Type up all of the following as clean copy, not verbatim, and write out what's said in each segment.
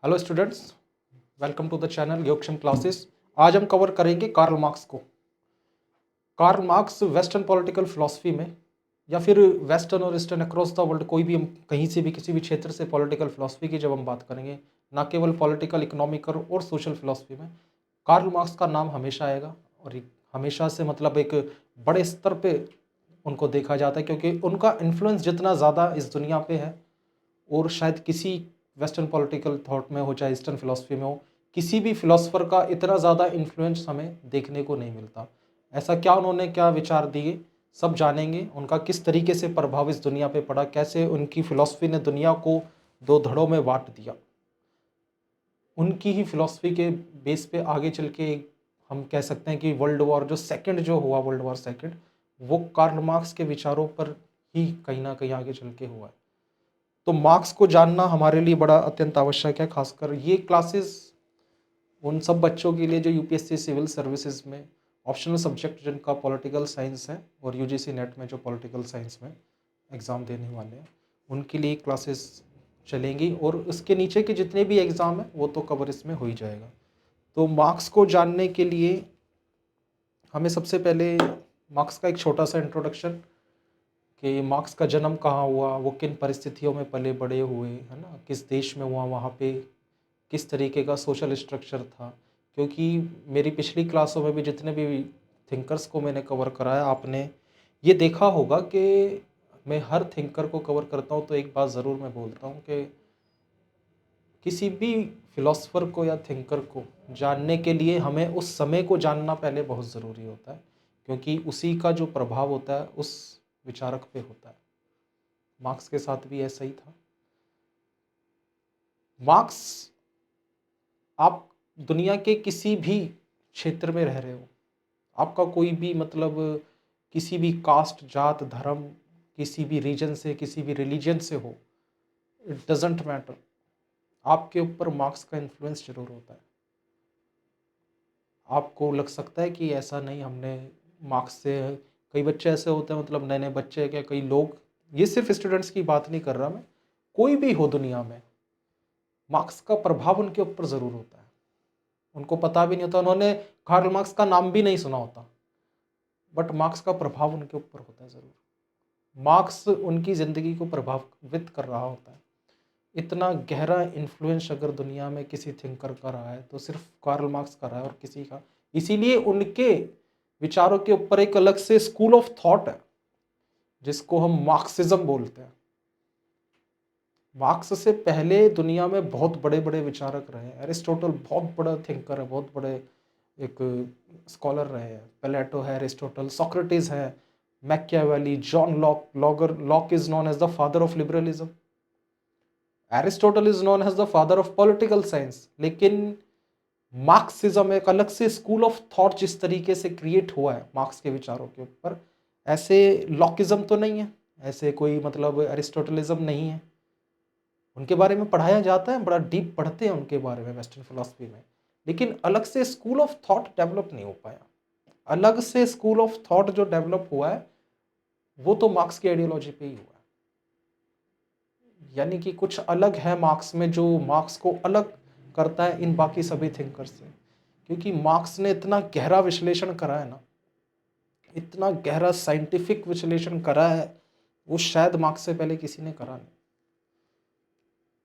Hello students, welcome to the channel Yogakshema classes. आज हम cover करेंगे कार्ल मार्क्स को। Karl Marx western political philosophy में या फिर वेस्टर्न और ईस्टर्न अक्रॉस द वर्ल्ड, कोई भी हम कहीं से भी किसी भी क्षेत्र से पॉलिटिकल फिलॉसफी की जब हम बात करेंगे, ना केवल पॉलिटिकल, इकोनॉमिकल और सोशल फिलॉसफी में, कार्ल मार्क्स का नाम हमेशा आएगा। और हमेशा से मतलब एक बड़े स्तर पे उनको देखा जाता है, क्योंकि उनका इन्फ्लुएंस जितना ज़्यादा इस दुनिया पे है, और शायद किसी वेस्टर्न पॉलिटिकल थॉट में हो चाहे ईस्टर्न फिलोसफी में हो, किसी भी फिलोसफर का इतना ज़्यादा इन्फ्लुएंस हमें देखने को नहीं मिलता। ऐसा क्या उन्होंने क्या विचार दिए, सब जानेंगे। उनका किस तरीके से प्रभाव इस दुनिया पे पड़ा, कैसे उनकी फिलॉसफी ने दुनिया को दो धड़ों में बांट दिया। उनकी ही फिलॉसफी के बेस पे आगे चल के हम कह सकते हैं कि वर्ल्ड वॉर जो सेकंड जो हुआ, वर्ल्ड वॉर सेकंड, वो कार्ल मार्क्स के विचारों पर ही कहीं ना कहीं आगे चल के हुआ है। तो मार्क्स को जानना हमारे लिए बड़ा अत्यंत आवश्यक है। खासकर ये क्लासेस उन सब बच्चों के लिए जो यूपीएससी सिविल सर्विसेज में ऑप्शनल सब्जेक्ट जिनका पॉलिटिकल साइंस है, और यूजीसी नेट में जो पॉलिटिकल साइंस में एग्ज़ाम देने वाले हैं, उनके लिए क्लासेस चलेंगी। और उसके नीचे के जितने भी एग्ज़ाम हैं वो तो कवर इसमें हो ही जाएगा। तो मार्क्स को जानने के लिए हमें सबसे पहले मार्क्स का एक छोटा सा इंट्रोडक्शन, कि मार्क्स का जन्म कहाँ हुआ, वो किन परिस्थितियों में पले बड़े हुए, है ना, किस देश में हुआ, वहाँ पे किस तरीके का सोशल स्ट्रक्चर था। क्योंकि मेरी पिछली क्लासों में भी जितने भी थिंकर्स को मैंने कवर कराया, आपने ये देखा होगा कि मैं हर थिंकर को कवर करता हूँ तो एक बात ज़रूर मैं बोलता हूँ कि किसी भी फिलोसफर को या थिंकर को जानने के लिए हमें उस समय को जानना पहले बहुत ज़रूरी होता है, क्योंकि उसी का जो प्रभाव होता है उस विचारक पे होता है। मार्क्स के साथ भी ऐसा ही था। मार्क्स, आप दुनिया के किसी भी क्षेत्र में रह रहे हो, आपका कोई भी मतलब किसी भी कास्ट, जात, धर्म, किसी भी रीजन से, किसी भी रिलीजन से हो, इट डजेंट मैटर, आपके ऊपर मार्क्स का इन्फ्लुएंस जरूर होता है। आपको लग सकता है कि ऐसा नहीं, हमने मार्क्स से, कई बच्चे ऐसे होते हैं, मतलब नए नए बच्चे क्या, कई लोग, ये सिर्फ स्टूडेंट्स की बात नहीं कर रहा मैं, कोई भी हो दुनिया में, मार्क्स का प्रभाव उनके ऊपर ज़रूर होता है। उनको पता भी नहीं होता, उन्होंने कार्ल मार्क्स का नाम भी नहीं सुना होता, बट मार्क्स का प्रभाव उनके ऊपर होता है ज़रूर। मार्क्स उनकी ज़िंदगी को प्रभावित कर रहा होता है। इतना गहरा इन्फ्लुएंस अगर दुनिया में किसी थिंकर का रहा है तो सिर्फ कार्ल मार्क्स का रहा है, और किसी का। इसीलिए उनके विचारों के ऊपर एक अलग से स्कूल ऑफ थॉट है, जिसको हम मार्क्सिज्म बोलते हैं। मार्क्स से पहले दुनिया में बहुत बड़े बड़े विचारक रहे हैं। एरिस्टोटल बहुत बड़ा थिंकर है, बहुत बड़े एक स्कॉलर रहे हैं। प्लेटो है, एरिस्टोटल, सोक्रेटिस है, Machiavelli, John Locke, Locke is known as the father of liberalism, Aristotle is known as the father of political science. लेकिन मार्क्सिज्म एक अलग से स्कूल ऑफ थॉट जिस तरीके से क्रिएट हुआ है मार्क्स के विचारों के ऊपर, ऐसे लॉकिज्म तो नहीं है, ऐसे कोई मतलब एरिस्टोटलिज्म नहीं है। उनके बारे में पढ़ाया जाता है, बड़ा डीप पढ़ते हैं उनके बारे में वेस्टर्न फिलोसफी में, लेकिन अलग से स्कूल ऑफ थॉट डेवलप नहीं हो पाया। अलग से स्कूल ऑफ थॉट जो डेवलप हुआ है वो तो मार्क्स की आइडियोलॉजी पे ही हुआ है। यानी कि कुछ अलग है मार्क्स में, जो मार्क्स को अलग करता है इन बाकी सभी थिंकर्स से। क्योंकि मार्क्स ने इतना गहरा विश्लेषण करा है ना, इतना गहरा साइंटिफिक विश्लेषण करा है, वो शायद मार्क्स से पहले किसी ने करा नहीं।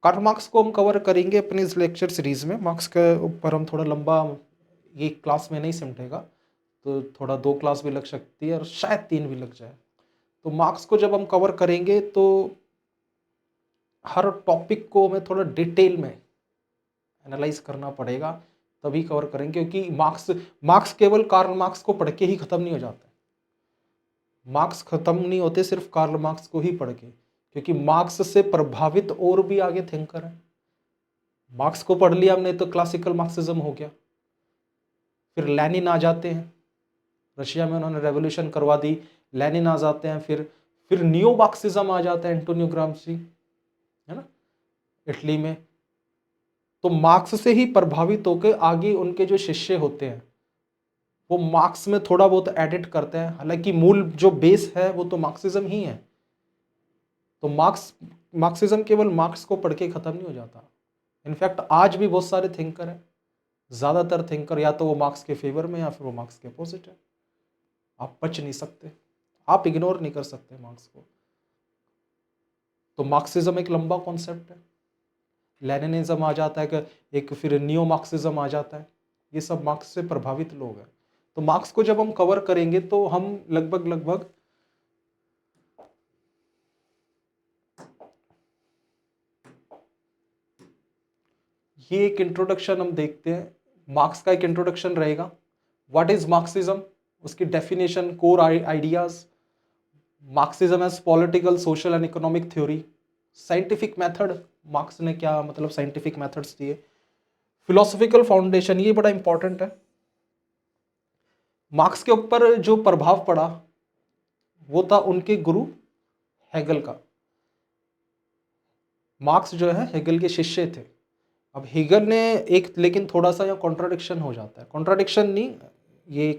कार्ल मार्क्स को हम कवर करेंगे अपनी इस लेक्चर सीरीज में। मार्क्स के ऊपर हम थोड़ा लंबा, ये क्लास में नहीं सिमटेगा, तो थोड़ा 2 क्लास भी लग सकती है और शायद 3 भी लग जाए। तो मार्क्स को जब हम कवर करेंगे तो हर टॉपिक को हमें थोड़ा डिटेल में एनालाइज करना पड़ेगा, तभी कवर करेंगे। क्योंकि मार्क्स केवल कार्ल मार्क्स को पढ़ के ही खत्म नहीं हो जाता। मार्क्स खत्म नहीं होते सिर्फ कार्ल मार्क्स को ही पढ़ के, क्योंकि मार्क्स से प्रभावित और भी आगे थिंकर हैं। मार्क्स को पढ़ लिया हमने तो क्लासिकल मार्क्सिज्म हो गया। फिर लेनिन आ जाते हैं, रशिया में उन्होंने रेवोल्यूशन करवा दी। लेनिन आ जाते हैं, फिर नियो मार्क्सिज्म आ जाता है, एंटोनियो ग्राम्सी, है ना, इटली में। तो मार्क्स से ही प्रभावित होकर आगे उनके जो शिष्य होते हैं वो मार्क्स में थोड़ा बहुत एडिट करते हैं। हालांकि मूल जो बेस है वो तो मार्क्सिज्म ही है। तो मार्क्सिज्म केवल मार्क्स को पढ़ के खत्म नहीं हो जाता। इनफैक्ट आज भी बहुत सारे थिंकर हैं, ज़्यादातर थिंकर या तो वो मार्क्स के फेवर में या फिर वो मार्क्स के अपोजिट है। आप बच नहीं सकते, आप इग्नोर नहीं कर सकते मार्क्स को। तो मार्क्सिज्म एक लंबा कॉन्सेप्ट है, लेनिनिज्म आ जाता है, एक फिर नियो मार्क्सिज्म आ जाता है, ये सब मार्क्स से प्रभावित लोग हैं। तो मार्क्स को जब हम कवर करेंगे तो हम लगभग ये एक इंट्रोडक्शन हम देखते हैं, मार्क्स का एक इंट्रोडक्शन रहेगा, व्हाट इज मार्क्सिज्म, उसकी definition, core ideas, Marxism as political, social and economic theory, scientific method, Marx ने क्या मतलब साइंटिफिक मेथड्स दिए, फिलोसफिकल फाउंडेशन, ये बड़ा इंपॉर्टेंट है। मार्क्स के ऊपर जो प्रभाव पड़ा वो था उनके गुरु हेगल का। मार्क्स जो है हेगल के शिष्य थे। अब हेगल ने एक, लेकिन थोड़ा सा यहाँ कॉन्ट्राडिक्शन हो जाता है, कॉन्ट्राडिक्शन नहीं, ये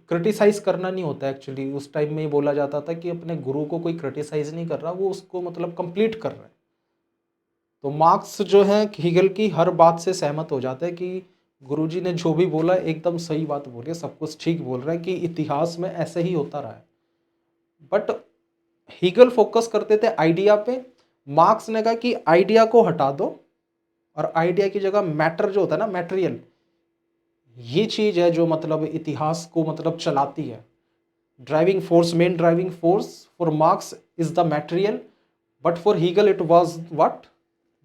क्रिटिसाइज करना नहीं होता एक्चुअली। उस टाइम में बोला जाता था कि अपने गुरु को कोई क्रिटिसाइज नहीं कर रहा, वो उसको मतलब कंप्लीट कर रहा है। तो मार्क्स जो है हेगल की हर बात से सहमत हो जाता है कि गुरुजी ने जो भी बोला एकदम सही बात बोली है, सब कुछ ठीक बोल रहा है कि इतिहास में ऐसे ही होता रहा है। बट हेगल फोकस करते थे आइडिया पे, मार्क्स ने कहा कि आइडिया को हटा दो और आइडिया की जगह मैटर जो होता है ना, मैटेरियल, ये चीज है जो मतलब इतिहास को मतलब चलाती है। Driving force, main driving force for Marx is the material, but for Hegel it was what,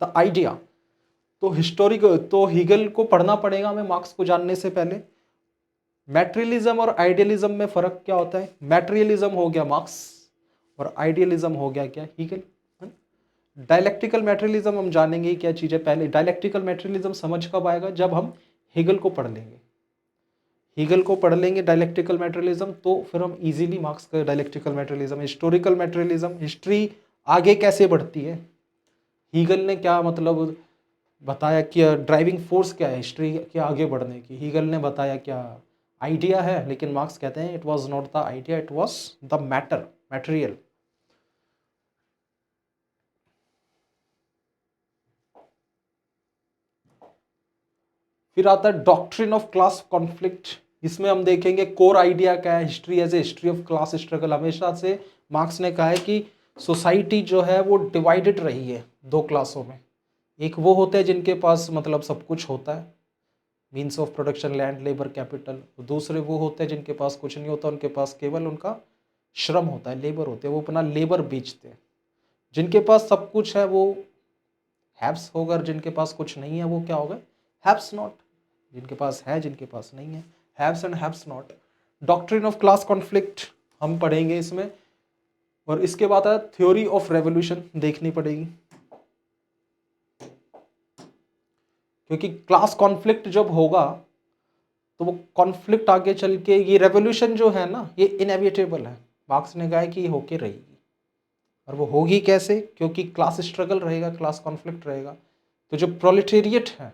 the idea. तो हिस्टोरिकल, तो हीगल को पढ़ना पड़ेगा हमें मार्क्स को जानने से पहले। मैटेरियलिज्म और आइडियलिज्म में फर्क क्या होता है? मैटेरियलिज्म हो गया मार्क्स और आइडियलिज्म हो गया क्या, हीगल। डायलेक्टिकल मैटेरियलिज्म हम जानेंगे क्या चीज़ है। पहले डायलेक्टिकल मैटेरियलिज्म समझ कब आएगा? जब हम हीगल को पढ़ लेंगे। हीगल को पढ़ लेंगे डायलेक्टिकल मैटेरियलिज्म, तो फिर हम इजीली मार्क्स का dialectical materialism. Historical materialism, history आगे कैसे बढ़ती है, हीगल ने क्या मतलब बताया कि ड्राइविंग फोर्स क्या है हिस्ट्री के आगे बढ़ने की। हीगल ने बताया क्या आइडिया है, लेकिन मार्क्स कहते हैं it was not the idea, it was the matter, material. फिर आता है डॉक्ट्रिन ऑफ क्लास कॉन्फ्लिक्ट। इसमें हम देखेंगे कोर आइडिया क्या है, history as a history of class struggle. हमेशा से मार्क्स ने कहा है कि सोसाइटी जो है वो डिवाइडेड रही है दो क्लासों में। एक वो होते हैं जिनके पास मतलब सब कुछ होता है, means of production, land, labour, capital. दूसरे वो होते हैं जिनके पास कुछ नहीं होता, उनके पास केवल उनका श्रम होता है, लेबर होते हैं, वो अपना लेबर बेचते हैं। जिनके पास सब कुछ है वो हैव्स होगा, जिनके पास कुछ नहीं है वो क्या होगा, हैव्स नॉट। जिनके पास है, जिनके पास नहीं है, haves and haves not. Doctrine of class conflict हम पढ़ेंगे इसमें। और इसके बाद है थ्योरी ऑफ रेवोल्यूशन, देखनी पड़ेगी, क्योंकि क्लास कॉन्फ्लिक्ट जब होगा तो वो कॉन्फ्लिक्ट आगे चल के, ये रेवोल्यूशन जो है ना, ये इनएविटेबल है। मार्क्स ने कहा है कि ये होके रहेगी। और वो होगी कैसे? क्योंकि क्लास स्ट्रगल रहेगा, क्लास कॉन्फ्लिक्ट रहेगा। तो जो प्रोलेटेरिएट है,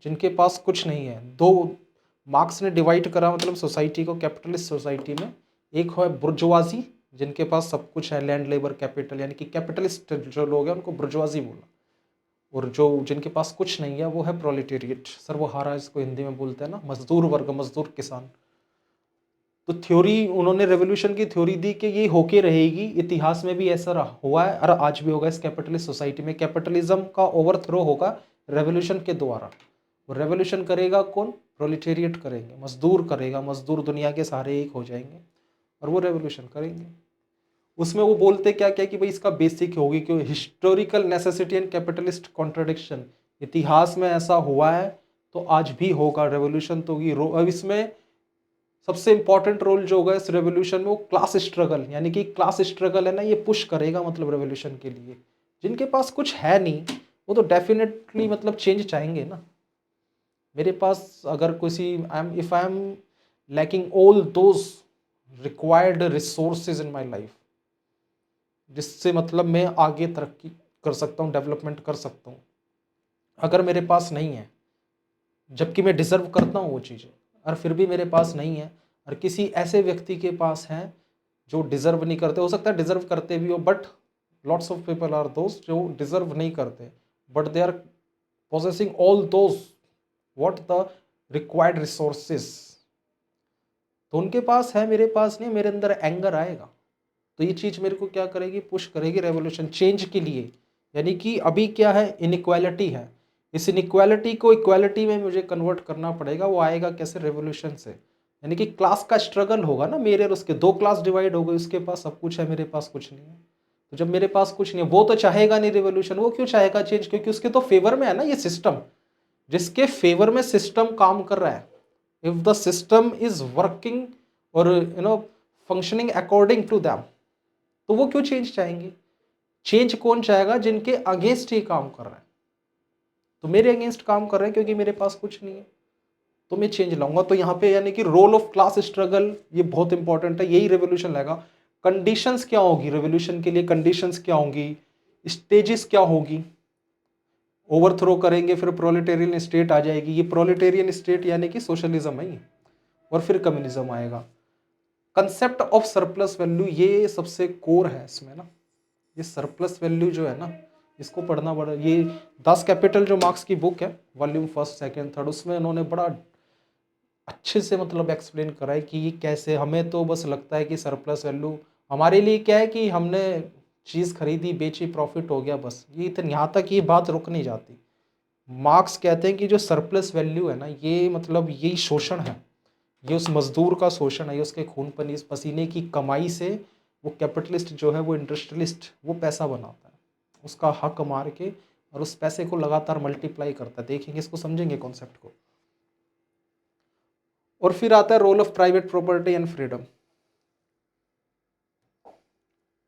जिनके पास कुछ नहीं है, दो मार्क्स ने डिवाइड करा मतलब सोसाइटी को कैपिटलिस्ट सोसाइटी में। एक है बुर्जुआजी, जिनके पास सब कुछ है, लैंड, लेबर, कैपिटल, यानी कि कैपिटलिस्ट जो लोग हैं उनको बुर्जुआजी बोला। और जो जिनके पास कुछ नहीं है वो है प्रोलेटेरिएट, सर्वहारा इसको हिंदी में बोलते हैं ना, मजदूर वर्ग, मजदूर किसान। तो थ्योरी उन्होंने रेवोल्यूशन की थ्योरी दी कि ये होके रहेगी, इतिहास में भी ऐसा हुआ है और आज भी होगा। इस कैपिटलिस्ट सोसाइटी में कैपिटलिज्म का ओवरथ्रो होगा रेवोल्यूशन के द्वारा। और रेवोल्यूशन करेगा कौन? प्रोलेटेरिएट करेंगे, मजदूर करेगा, मजदूर दुनिया के सारे एक हो जाएंगे और वो रेवोल्यूशन करेंगे। उसमें वो बोलते क्या क्या कि भाई इसका बेसिक होगी कि historical necessity and capitalist contradiction, इतिहास में ऐसा हुआ है तो आज भी होगा, रेवोल्यूशन तो होगी। अब इसमें सबसे इंपॉर्टेंट रोल जो होगा इस रेवोल्यूशन में वो क्लास स्ट्रगल, यानी कि क्लास स्ट्रगल है ना, ये पुश करेगा मतलब रेवोल्यूशन के लिए। जिनके पास कुछ है नहीं वो तो डेफिनेटली मतलब चेंज चाहेंगे ना। मेरे पास अगर किसी if I am lacking all those required resources in my life, जिससे मतलब मैं आगे तरक्की कर सकता हूँ, डेवलपमेंट कर सकता हूँ, अगर मेरे पास नहीं है, जबकि मैं डिजर्व करता हूँ वो चीज़ें, और फिर भी मेरे पास नहीं है, और किसी ऐसे व्यक्ति के पास है जो डिजर्व नहीं करते, हो सकता है डिजर्व करते भी हो, but lots of people are दोस्त जो डिजर्व नहीं करते but they are possessing all those what the required resources। तो उनके पास है, मेरे पास नहीं, मेरे अंदर एंगर आएगा। तो ये चीज़ मेरे को क्या करेगी, पुश करेगी रेवोल्यूशन चेंज के लिए। यानी कि अभी क्या है, इनइक्वालिटी है, इस इनइक्वालिटी को इक्वालिटी में मुझे कन्वर्ट करना पड़ेगा। वो आएगा कैसे, रेवोल्यूशन से। यानी कि क्लास का स्ट्रगल होगा ना, मेरे और उसके, दो क्लास डिवाइड हो गए, उसके पास सब कुछ है, मेरे पास कुछ नहीं है। तो जब मेरे पास कुछ नहीं है, वो तो चाहेगा नहीं रेवोल्यूशन। वो क्यों चाहेगा चेंज, क्योंकि उसके तो फेवर में है ना ये सिस्टम, जिसके फेवर में सिस्टम काम कर रहा है। If the system is working और फंक्शनिंग अकॉर्डिंग टू दैम, तो वो क्यों चेंज चाहेंगे। चेंज कौन चाहेगा, जिनके अगेंस्ट ही काम कर रहा है। तो मेरे अगेंस्ट काम कर रहे हैं क्योंकि मेरे पास कुछ नहीं है, तो मैं चेंज लाऊंगा। तो यहाँ पे यानी कि रोल ऑफ क्लास स्ट्रगल ये बहुत इंपॉर्टेंट है, यही रेवोल्यूशन लाएगा। कंडीशंस क्या होगी रेवोल्यूशन के लिए, कंडीशंस क्या होंगी, स्टेजेस क्या होगी। ओवरथ्रो करेंगे, फिर प्रोलेटेरियन स्टेट आ जाएगी। ये प्रोलेटेरियन स्टेट यानी कि सोशलिज्म है, और फिर कम्युनिज्म आएगा। कंसेप्ट ऑफ सरप्लस वैल्यू ये सबसे कोर है इसमें ना। ये सरप्लस वैल्यू जो है ना, इसको पढ़ना बड़ा, ये दास कैपिटल जो मार्क्स की बुक है, वॉल्यूम 1, 2, 3, उसमें उन्होंने बड़ा अच्छे से मतलब एक्सप्लेन करा है कि ये कैसे। हमें तो बस लगता है कि सरप्लस वैल्यू हमारे लिए क्या है कि हमने चीज़ खरीदी, बेची, प्रॉफिट हो गया, बस ये इतने, यहाँ तक ये बात रुक नहीं जाती। मार्क्स कहते हैं कि जो सरप्लस वैल्यू है ना, ये मतलब यही शोषण है, ये उस मजदूर का शोषण है, ये उसके खून पसीने की कमाई से वो कैपिटलिस्ट जो है, वो इंडस्ट्रियलिस्ट, वो पैसा बनाता है, उसका हक मार के, और उस पैसे को लगातार मल्टीप्लाई करता है। देखेंगे इसको, समझेंगे कॉन्सेप्ट को। और फिर आता है role of private property and freedom.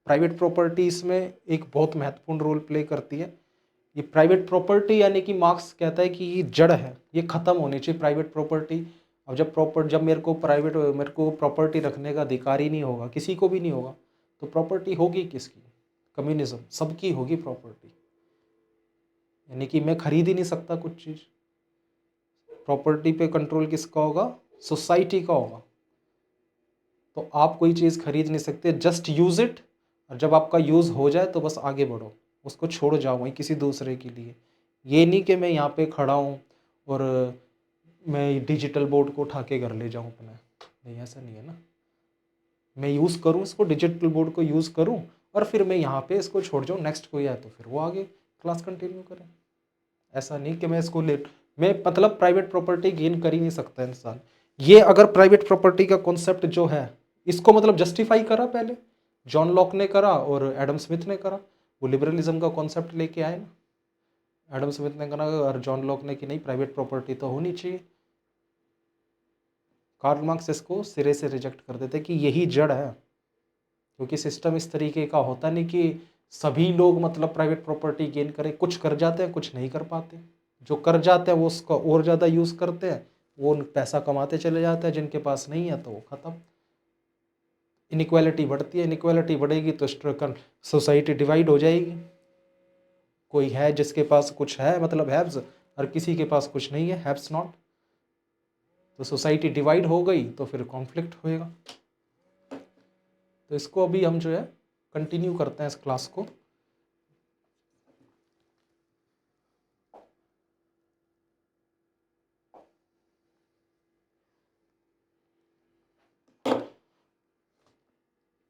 Private property इसमें एक बहुत महत्वपूर्ण रोल प्ले करती है। ये प्राइवेट प्रॉपर्टी यानी कि मार्क्स कहता है कि ये जड़ है, ये खत्म होनी चाहिए प्राइवेट प्रॉपर्टी। अब जब मेरे को प्रॉपर्टी रखने का अधिकार ही नहीं होगा, किसी को भी नहीं होगा, तो प्रॉपर्टी होगी किसकी, कम्युनिज्म, सबकी होगी प्रॉपर्टी। यानी कि मैं खरीद ही नहीं सकता कुछ चीज़। प्रॉपर्टी पे कंट्रोल किसका होगा, सोसाइटी का होगा। तो आप कोई चीज़ खरीद नहीं सकते, जस्ट यूज़ इट, और जब आपका यूज़ हो जाए तो बस आगे बढ़ो, उसको छोड़ जाओ वहीं किसी दूसरे के लिए। ये नहीं कि मैं यहाँ पे खड़ा हूँ और मैं डिजिटल बोर्ड को उठा के घर ले जाऊँ अपने, नहीं, ऐसा नहीं है ना। मैं यूज़ करूँ इसको, डिजिटल बोर्ड को यूज़ करूँ, और फिर मैं यहाँ पे इसको छोड़ जाऊँ, नेक्स्ट कोई आए तो फिर वो आगे क्लास कंटिन्यू करें। ऐसा नहीं कि मैं इसको मैं मतलब प्राइवेट प्रॉपर्टी गेन कर ही नहीं सकता इंसान। ये अगर प्राइवेट प्रॉपर्टी का कॉन्सेप्ट जो है, इसको मतलब जस्टिफाई करा पहले जॉन लॉक ने करा और एडम स्मिथ ने करा। वो लिबरलिज्म का कॉन्सेप्ट लेके आए ना, एडम स्मिथ ने कहा और जॉन लॉक ने कि नहीं, प्राइवेट प्रॉपर्टी तो होनी चाहिए। कार्ल मार्क्स इसको सिरे से रिजेक्ट कर देते कि यही जड़ है, क्योंकि सिस्टम इस तरीके का होता नहीं कि सभी लोग मतलब प्राइवेट प्रॉपर्टी गेन करें। कुछ कर जाते हैं, कुछ नहीं कर पाते। जो कर जाते हैं वो उसका और ज़्यादा यूज़ करते हैं, वो पैसा कमाते चले जाते हैं। जिनके पास नहीं है तो वो ख़त्म। इनइक्वालिटी बढ़ती है, इनइक्वालिटी बढ़ेगी तो सोसाइटी डिवाइड हो जाएगी। कोई है जिसके पास कुछ है, मतलब हैव्स, और किसी के पास कुछ नहीं है, हैव्स नॉट। तो सोसाइटी डिवाइड हो गई तो फिर कॉन्फ्लिक्ट होएगा। तो इसको अभी हम जो है कंटिन्यू करते हैं इस क्लास को।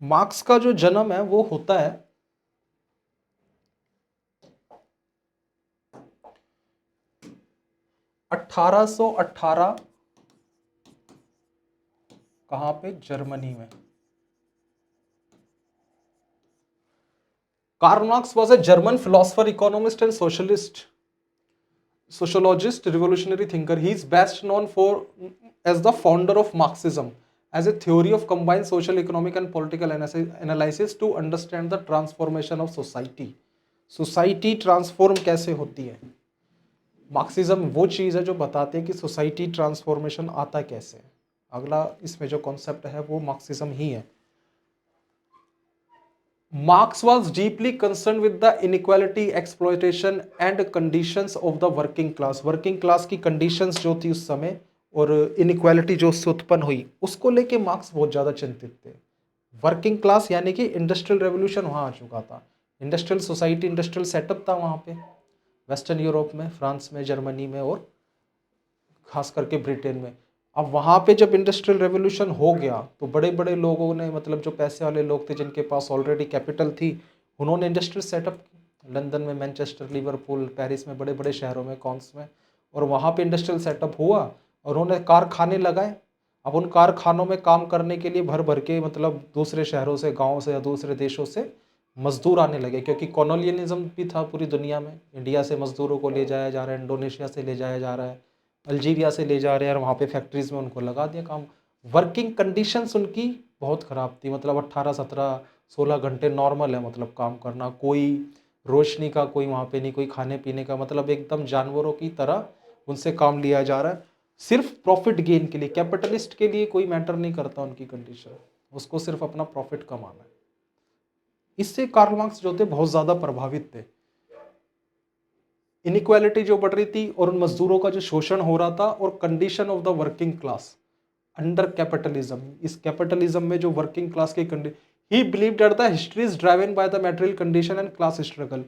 मार्क्स का जो जन्म है वो होता है 1818, कहाँ पे, जर्मनी में। Karl Marx was a German philosopher, economist and sociologist, revolutionary thinker. He is best known for as the founder of Marxism, as a theory of combined social, economic and political analysis to understand the transformation of society. Society transform कैसे होती है। Marxism वो चीज़ है जो बताते हैं कि society transformation आता कैसे है। अगला इसमें जो कॉन्सेप्ट है वो मार्क्सिज्म ही है। Marx was deeply concerned with the inequality, exploitation and conditions of the working class. Working class की conditions जो थी उस समय और inequality जो उससे उत्पन्न हुई, उसको लेके मार्क्स बहुत ज़्यादा चिंतित थे। वर्किंग क्लास यानी कि इंडस्ट्रियल रेवोल्यूशन वहाँ आ चुका था, इंडस्ट्रियल सोसाइटी, इंडस्ट्रियल सेटअप था वहाँ पे। वेस्टर्न यूरोप में, फ्रांस में, जर्मनी में और खास करके ब्रिटेन में। अब वहाँ पे जब इंडस्ट्रियल रेवोल्यूशन हो गया तो बड़े बड़े लोगों ने, मतलब जो पैसे वाले लोग थे जिनके पास ऑलरेडी कैपिटल थी, उन्होंने इंडस्ट्रियल सेटअप की लंदन में, मैनचेस्टर, लिवरपूल, पेरिस में, बड़े बड़े शहरों में, कॉन्स में, और वहाँ पे इंडस्ट्रियल सेटअप हुआ और उन्होंने कारखाने लगाए। अब उन कारखानों में काम करने के लिए भर भर के, मतलब दूसरे शहरों से, गाँव से या दूसरे देशों से मजदूर आने लगे, क्योंकि कॉलोनियलिज्म भी था पूरी दुनिया में। इंडिया से मजदूरों को ले जाया जा रहा है, इंडोनेशिया से ले जाया जा रहा है, अल्जीरिया से ले जा रहे हैं, और वहाँ पे फैक्ट्रीज में उनको लगा दिया काम। वर्किंग कंडीशंस उनकी बहुत ख़राब थी, मतलब 18, 17, 16 घंटे नॉर्मल है, मतलब काम करना, कोई रोशनी का कोई वहाँ पे नहीं, कोई खाने पीने का, मतलब एकदम जानवरों की तरह उनसे काम लिया जा रहा है, सिर्फ प्रॉफिट गेन के लिए। कैपिटलिस्ट के लिए कोई मैटर नहीं करता उनकी कंडीशन, उसको सिर्फ अपना प्रॉफिट कमाना है। इससे कार्ल मार्क्स जो थे बहुत ज़्यादा प्रभावित थे। इनइक्वालिटी जो बढ़ रही थी और उन मजदूरों का जो शोषण हो रहा था, और condition of the working class under capitalism, इस कैपिटलिज्म में जो वर्किंग क्लास की condition, he believed that the history is driven by the material condition and class struggle.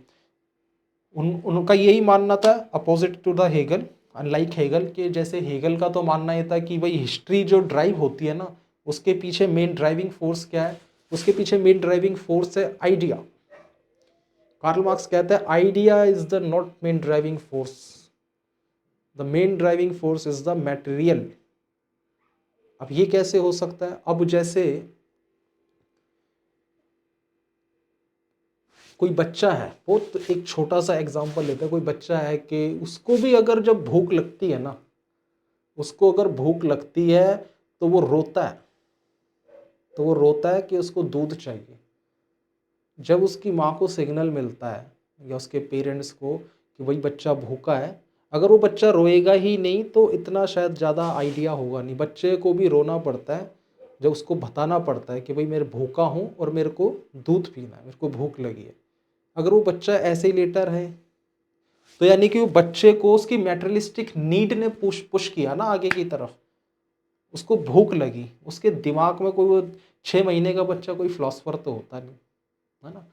उनका यही मानना था, opposite to the Hegel, unlike Hegel के। जैसे हेगल का तो मानना ये था कि भाई हिस्ट्री जो ड्राइव होती है ना, उसके पीछे मेन ड्राइविंग फोर्स क्या है, उसके पीछे मेन ड्राइविंग फोर्स है आइडिया। कार्ल मार्क्स कहता है idea is the not main driving force, the main driving force is the material. अब ये कैसे हो सकता है? अब जैसे कोई बच्चा है, बहुत एक छोटा सा एग्जांपल लेते हैं, कोई बच्चा है कि उसको भी अगर जब भूख लगती है ना, उसको अगर भूख लगती है तो वो रोता है, तो वो रोता है कि उसको दूध चाहिए। जब उसकी माँ को सिग्नल मिलता है या उसके पेरेंट्स को कि भाई बच्चा भूखा है, अगर वो बच्चा रोएगा ही नहीं तो इतना शायद ज़्यादा आइडिया होगा नहीं। बच्चे को भी रोना पड़ता है, जब उसको बताना पड़ता है कि भाई मैं भूखा हूँ और मेरे को दूध पीना है, मेरे को भूख लगी है। अगर वो बच्चा ऐसे ही लेटा रहे तो यानी कि वो बच्चे को उसकी मैटेरियलिस्टिक नीड ने पुश किया ना आगे की तरफ, उसको भूख लगी, उसके दिमाग में कोई, वो 6 महीने का बच्चा कोई फिलोसफर तो होता नहीं है ना,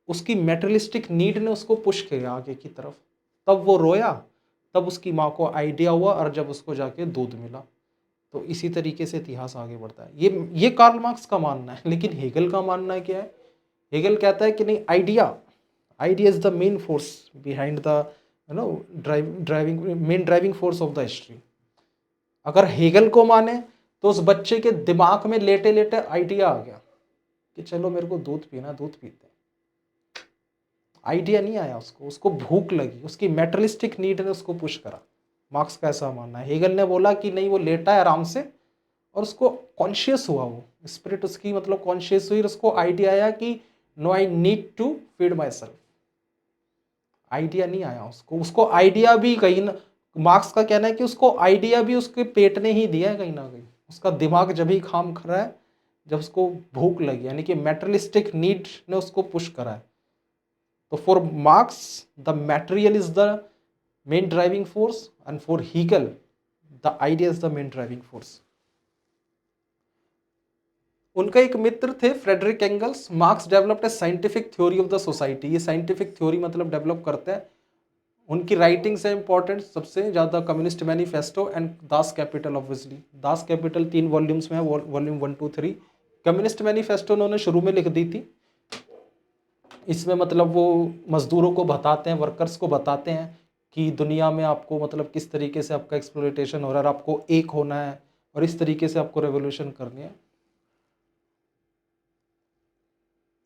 उसकी मैटेरियलिस्टिक नीड ने उसको पुश किया आगे की तरफ, तब वो रोया, तब उसकी माँ को आइडिया हुआ और जब उसको जाके दूध मिला। तो इसी तरीके से इतिहास आगे बढ़ता है। ये कार्ल मार्क्स का मानना है। लेकिन हेगल का मानना क्या है? हेगल कहता है कि नहीं, idea is the main force behind the driving main driving force of the history. अगर हेगल को माने तो उस बच्चे के दिमाग में लेटे लेटे आइडिया आ गया कि चलो मेरे को दूध पीना, दूध पीते। आइडिया नहीं आया उसको, उसको भूख लगी, उसकी मैटेरियलिस्टिक नीड ने उसको पुश करा। मार्क्स का ऐसा मानना है। हेगल ने बोला कि नहीं, वो लेटा है आराम से और उसको कॉन्शियस हुआ, वो स्पिरिट उसकी मतलब कॉन्शियस हुई और उसको आइडिया आया कि no I need to feed my self. Idea नहीं आया उसको, उसको आइडिया भी कहीं ना, मार्क्स का कहना है कि उसको आइडिया भी उसके पेट ने ही दिया है कहीं ना कहीं। उसका दिमाग जब ही काम कर रहा है जब उसको भूख लगी, यानी कि मैटेरियलिस्टिक नीड ने उसको पुश करा है। तो for Marx the material is the main driving force and for Hegel the idea is the main driving force. उनका एक मित्र थे Friedrich Engels. Marx developed a scientific theory of the society. ये साइंटिफिक थ्योरी मतलब develop करते हैं। उनकी writings है इंपॉर्टेंट सबसे ज़्यादा, Communist Manifesto and Das Kapital. Obviously Das Kapital 3 volumes में है, वॉल्यूम 1, 2, 3। कम्युनिस्ट मैनिफेस्टो उन्होंने शुरू में लिख दी थी। इसमें मतलब वो मजदूरों को बताते हैं, वर्कर्स को बताते हैं कि दुनिया में आपको मतलब किस तरीके से आपका एक्सप्लॉयटेशन हो रहा है, आपको एक होना है और इस तरीके से आपको रेवोल्यूशन करनी है।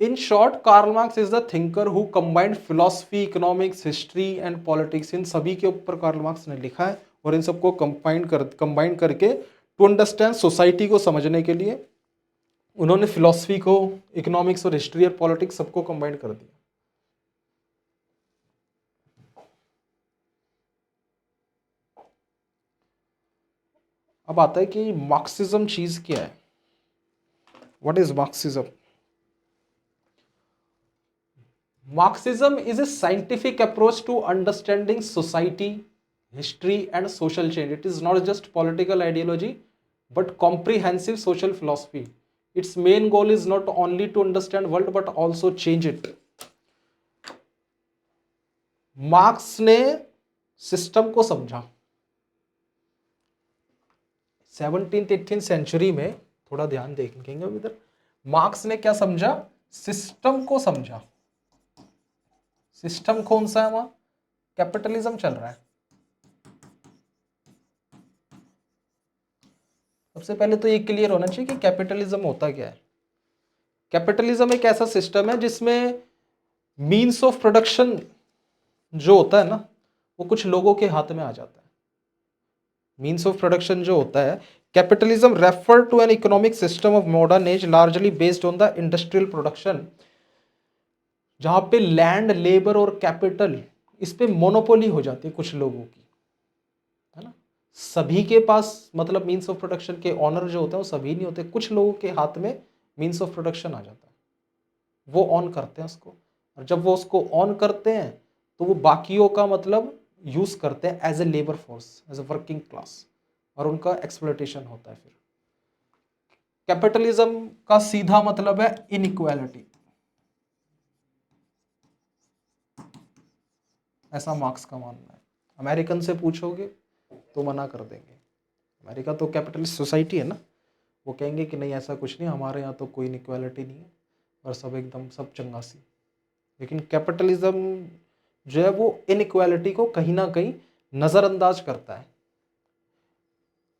In short, Karl Marx is the thinker who combined philosophy, economics, history and politics. इन सभी के ऊपर कार्ल मार्क्स ने लिखा है और इन सबको कंबाइन करके टू अंडरस्टैंड सोसाइटी को समझने के लिए उन्होंने फिलोसफी को, इकोनॉमिक्स और हिस्ट्री और पॉलिटिक्स सबको कंबाइन कर दिया। अब आता है कि मार्क्सिज्म चीज क्या है। What is Marxism? Marxism is a scientific approach to understanding society, history, and social change. It is not just political ideology, but comprehensive social philosophy. Its main goal is not only to understand world but also change it. Marks ने system को समझा। 17th 18th century में, थोड़ा ध्यान देखेंगे इधर, marks ने क्या समझा? सिस्टम को समझा। सिस्टम कौन सा है? वहां कैपिटलिज्म चल रहा है। सबसे पहले तो ये क्लियर होना चाहिए कि कैपिटलिज्म होता क्या है। कैपिटलिज्म एक ऐसा सिस्टम है जिसमें मीन्स ऑफ प्रोडक्शन जो होता है ना, वो कुछ लोगों के हाथ में आ जाता है। मीन्स ऑफ प्रोडक्शन जो होता है, capitalism refer to an economic system of modern age largely based on the industrial production, जहां पे लैंड, लेबर और कैपिटल, इस पे मोनोपोली हो जाती है कुछ लोगों की, है ना। सभी के पास मतलब मीन्स ऑफ प्रोडक्शन के ऑनर जो होते हैं वो सभी नहीं होते, कुछ लोगों के हाथ में मीन्स ऑफ प्रोडक्शन आ जाता है, वो ऑन करते हैं उसको, और जब वो उसको ऑन करते हैं तो वो बाकियों का मतलब यूज करते हैं as a labour force, as a working class, और उनका एक्सप्लॉयटेशन होता है। फिर कैपिटलिज्म का सीधा मतलब है इनइक्वालिटी, ऐसा मार्क्स का मानना है। अमेरिकन से पूछोगे तो मना कर देंगे, अमेरिका तो कैपिटलिस्ट सोसाइटी है ना, वो कहेंगे कि नहीं ऐसा कुछ नहीं, हमारे यहाँ तो कोई इनइक्वालिटी नहीं है और सब एकदम सब चंगासी। लेकिन कैपिटलिज्म जो है वो इनइक्वालिटी को कहीं ना कहीं नज़रअंदाज करता है।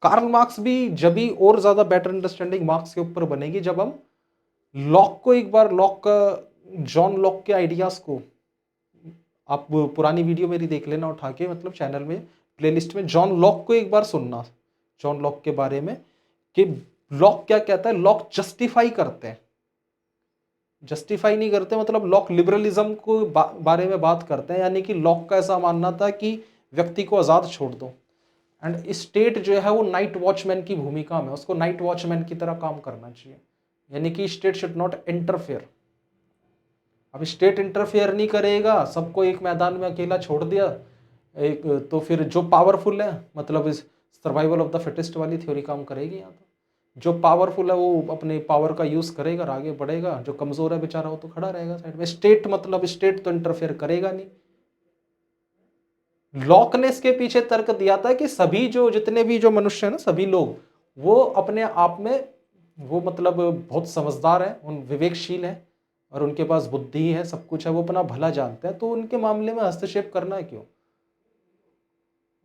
कार्ल मार्क्स भी जब भी और ज़्यादा बेटर अंडरस्टैंडिंग मार्क्स के ऊपर बनेगी जब हम लॉक को एक बार, लॉक का, जॉन लॉक के आइडियाज़ को, आप पुरानी वीडियो मेरी देख लेना उठा के, मतलब चैनल में प्लेलिस्ट में, जॉन लॉक को एक बार सुनना, जॉन लॉक के बारे में, कि लॉक क्या कहता है। लॉक जस्टिफाई करते हैं, जस्टिफाई नहीं करते, मतलब लॉक लिबरलिज्म को बारे में बात करते हैं, यानी कि लॉक का ऐसा मानना था कि व्यक्ति को आज़ाद छोड़ दो, एंड स्टेट जो है वो नाइट वॉचमैन की भूमिका में, उसको नाइट वॉचमैन की तरह काम करना चाहिए, यानी कि स्टेट शुड नॉट इंटरफेयर। अब स्टेट इंटरफेयर नहीं करेगा, सबको एक मैदान में अकेला छोड़ दिया एक, तो फिर जो पावरफुल है, मतलब इस सर्वाइवल ऑफ द फिटेस्ट वाली थ्योरी काम करेगी यहाँ तो। जो पावरफुल है वो अपने पावर का यूज करेगा और आगे बढ़ेगा, जो कमजोर है बेचारा वो तो खड़ा रहेगा साइड में। स्टेट मतलब स्टेट तो इंटरफेयर करेगा नहीं। लॉक ने इसके पीछे तर्क दिया था कि सभी जो जितने भी जो मनुष्य है ना, सभी लोग वो अपने आप में वो मतलब बहुत समझदार है, उन विवेकशील है और उनके पास बुद्धि है, सब कुछ है, वो अपना भला जानते हैं, तो उनके मामले में हस्तक्षेप करना है क्यों।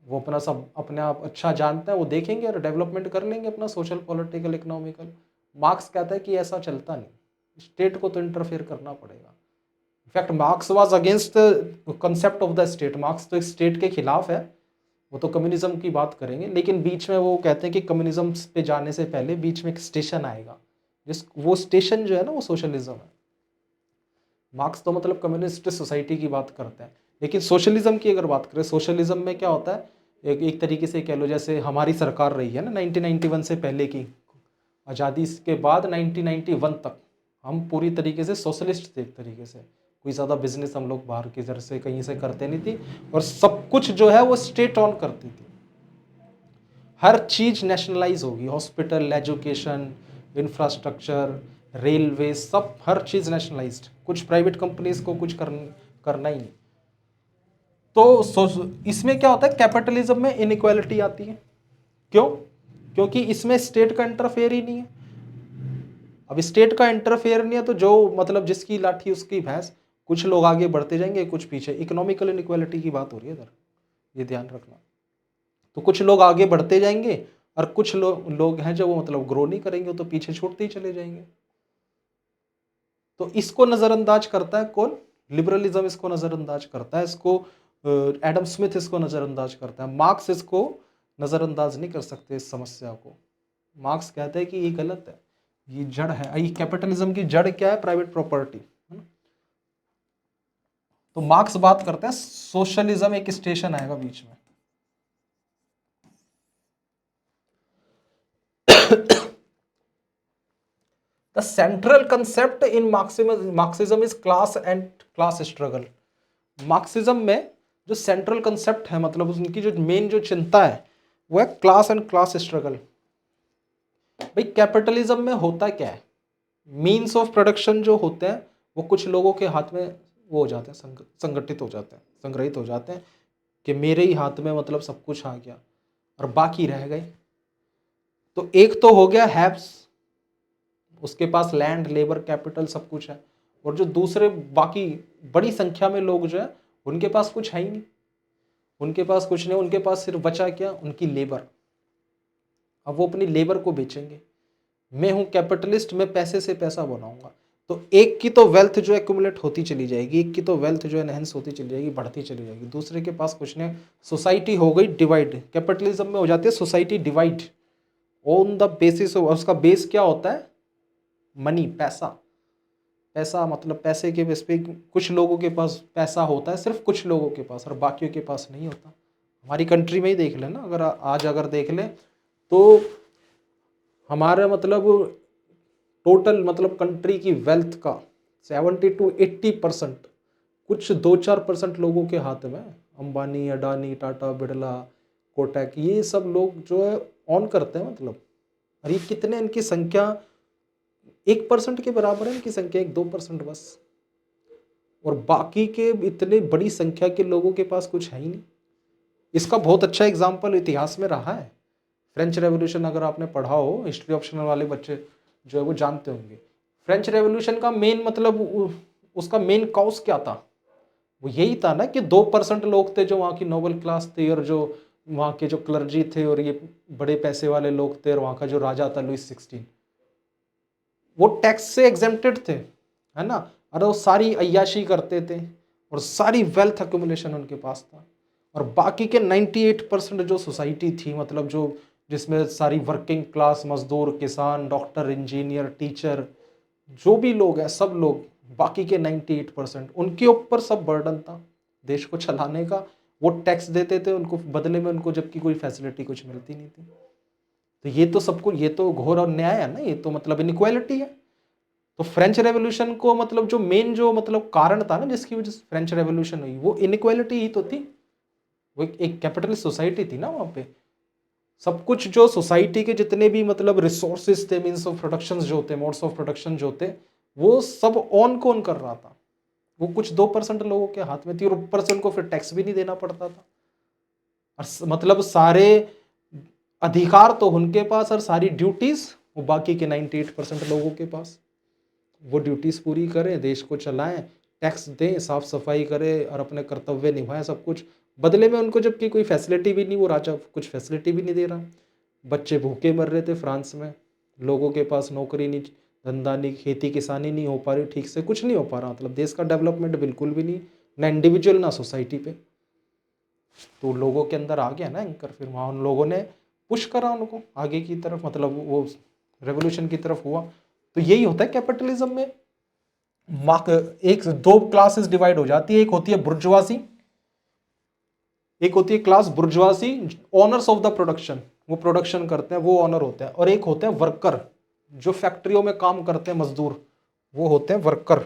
वो अपना सब अपने आप अच्छा जानते हैं, वो देखेंगे और डेवलपमेंट कर लेंगे अपना सोशल, पॉलिटिकल, इकोनॉमिकल। मार्क्स कहता है कि ऐसा चलता नहीं, स्टेट को तो इंटरफेयर करना पड़ेगा। In fact marks was against the concept of the state, marks तो स्टेट के खिलाफ है, वो तो कम्युनिज्म की बात करेंगे, लेकिन बीच में वो कहते हैं कि कम्युनिज्म पे जाने से पहले बीच में एक स्टेशन आएगा, जिस वो स्टेशन जो है ना वो सोशलिज्म है। मार्क्स तो मतलब कम्युनिस्ट सोसाइटी की बात करते हैं, लेकिन सोशलिज्म की अगर बात करें, सोशलिज्म में क्या होता है, एक तरीके से कह लो जैसे हमारी सरकार रही है ना 1991 से पहले की, आज़ादी के बाद 1991 तक हम पूरी तरीके से सोशलिस्ट थे एक तरीके से, कोई ज़्यादा बिजनेस हम लोग बाहर की तरफ से कहीं से करते नहीं थी, और सब कुछ जो है वो स्टेट ऑन करती थी, हर चीज़ नेशनलाइज होगी, हॉस्पिटल, एजुकेशन, इंफ्रास्ट्रक्चर, रेलवे, सब हर चीज़ नेशनलाइज्ड, कुछ प्राइवेट कंपनीज को कुछ करना ही नहीं। तो इसमें क्या होता है, कैपिटलिज्म में इनइक्वालिटी आती है। क्यों? क्योंकि इसमें स्टेट का इंटरफेयर ही नहीं है। अब स्टेट का इंटरफेयर नहीं है तो जो मतलब जिसकी लाठी उसकी भैंस, कुछ लोग आगे बढ़ते जाएंगे कुछ पीछे। इकोनॉमिकल इनइक्वालिटी की बात हो रही है इधर, ये ध्यान रखना। तो कुछ लोग आगे बढ़ते जाएंगे और कुछ लोग हैं जो वो मतलब ग्रो नहीं करेंगे, तो पीछे छूटते ही चले जाएंगे। तो इसको नजरअंदाज करता है कौन? लिबरलिज्म इसको नजरअंदाज करता है, इसको एडम स्मिथ इसको नजरअंदाज करता है। मार्क्स इसको नजरअंदाज नहीं कर सकते इस समस्या को। मार्क्स कहते हैं कि ये गलत है, ये जड़ है, ये कैपिटलिज्म की जड़ क्या है? Private property. तो मार्क्स बात करते हैं सोशलिज्म एक स्टेशन आएगा बीच में। The central concept in Marxism is class and class struggle. Marxism में जो सेंट्रल कंसेप्ट है, मतलब उनकी जो मेन जो चिंता है वो है क्लास एंड क्लास स्ट्रगल। भाई कैपिटलिज्म में होता क्या है? मीन्स ऑफ प्रोडक्शन जो होते हैं वो कुछ लोगों के हाथ में वो हो जाते हैं, संगठित हो जाते हैं, संग्रहित हो जाते हैं कि मेरे ही हाथ में मतलब सब कुछ आ गया और बाकी रह गए। तो एक तो हो गया हैव्स, उसके पास लैंड, लेबर, कैपिटल सब कुछ है, और जो दूसरे बाकी बड़ी संख्या में लोग जो है उनके पास कुछ है ही नहीं, उनके पास कुछ नहीं, उनके पास सिर्फ बचा क्या, उनकी लेबर। अब वो अपनी लेबर को बेचेंगे। मैं हूं कैपिटलिस्ट, मैं पैसे से पैसा बनाऊंगा, तो एक की तो वेल्थ जो एक्यूमुलेट होती चली जाएगी, एक की तो वेल्थ जो एनहेंस होती चली जाएगी, बढ़ती चली जाएगी, दूसरे के पास कुछ नहीं, सोसाइटी हो गई डिवाइड। कैपिटलिज्म में हो जाती है society divide on the basis of, उसका बेस क्या होता है, मनी, पैसा। पैसा मतलब पैसे के बेस पे कुछ लोगों के पास पैसा होता है, सिर्फ कुछ लोगों के पास, और बाकियों के पास नहीं होता। हमारी कंट्री में ही देख लेना, अगर आज अगर देख लें तो हमारा मतलब टोटल मतलब कंट्री की वेल्थ का 70 to 80% कुछ 2-4% लोगों के हाथ में। अंबानी, अडानी, टाटा, बिरला, कोटक, ये सब लोग जो है ऑन करते हैं मतलब। और ये कितने, इनकी संख्या 1% के बराबर है, इनकी संख्या 1-2% बस, और बाकी के इतने बड़ी संख्या के लोगों के पास कुछ है ही नहीं। इसका बहुत अच्छा एग्जाम्पल इतिहास में रहा है। फ्रेंच रेवोल्यूशन अगर आपने पढ़ा हो, हिस्ट्री ऑप्शनल वाले बच्चे जो है वो जानते होंगे। फ्रेंच रेवोल्यूशन का मेन मतलब उसका मेन कॉज क्या था, वो यही था ना कि 2% लोग थे जो वहाँ की नोबल क्लास थी, और जो वहाँ के जो क्लर्जी थे, और ये बड़े पैसे वाले लोग थे, और वहाँ का जो राजा था लुइस 16, वो टैक्स से एग्जेम्प्टेड थे, है ना, और वो सारी अय्याशी करते थे, और सारी वेल्थ अक्यूमुलेशन उनके पास था। और बाकी के 98% जो सोसाइटी थी, मतलब जो जिसमें सारी वर्किंग क्लास, मजदूर, किसान, डॉक्टर, इंजीनियर, टीचर, जो भी लोग हैं, सब लोग, बाकी के 98% उनके ऊपर सब बर्डन था देश को चलाने का। वो टैक्स देते थे उनको बदले में, उनको जबकि कोई फैसिलिटी कुछ मिलती नहीं थी। तो ये तो सबको, ये तो घोर अन्याय है ना, ये तो मतलब इनइक्वालिटी है। तो फ्रेंच रेवोल्यूशन को मतलब जो मेन जो मतलब कारण था ना जिसकी वजह से फ्रेंच रेवोल्यूशन हुई, वो इनइक्वालिटी ही तो थी। वो एक कैपिटलिस्ट सोसाइटी थी ना वहां पे। सब कुछ जो सोसाइटी के जितने भी मतलब रिसोर्सेज थे, मीन्स ऑफ प्रोडक्शन जो होते, मोड्स ऑफ प्रोडक्शन जो होते, वो सब ऑन कौन कर रहा था, वो कुछ 2% लोगों के हाथ में थी, और ऊपर से उनको फिर टैक्स भी नहीं देना पड़ता था। और मतलब सारे अधिकार तो उनके पास, और सारी ड्यूटीज वो बाकी के 98% लोगों के पास। वो ड्यूटीज पूरी करें, देश को चलाएं, टैक्स दें, साफ सफाई करें, और अपने कर्तव्य निभाएं, सब कुछ बदले में उनको, जबकि कोई फैसिलिटी भी नहीं, वो राजा कुछ फैसिलिटी भी नहीं दे रहा। बच्चे भूखे मर रहे थे फ्रांस में, लोगों के पास नौकरी नहीं, धंधा नहीं, खेती किसानी नहीं हो पा रही ठीक से, कुछ नहीं हो पा रहा, मतलब देश का डेवलपमेंट बिल्कुल भी नहीं, ना इंडिविजुअल ना सोसाइटी पे। तो लोगों के अंदर आ गया ना एंकर, फिर वहाँ उन लोगों ने पुश करा उनको आगे की तरफ, मतलब वो रेवोल्यूशन की तरफ हुआ। तो यही होता है कैपिटलिज्म में। एक दो क्लासेस डिवाइड हो जाती है, एक होती है बुर्जुआसी, एक होती है class बुर्जुआसी, owners of the production, वो प्रोडक्शन करते हैं, वो ओनर होते हैं, और एक होते हैं वर्कर, जो फैक्ट्रियों में काम करते हैं, मजदूर, वो होते हैं worker.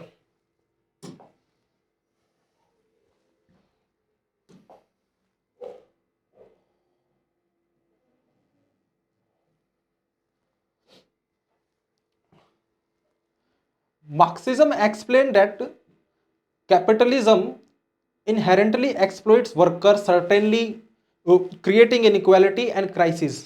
Marxism explained that capitalism inherently exploits workers, certainly creating inequality and crisis।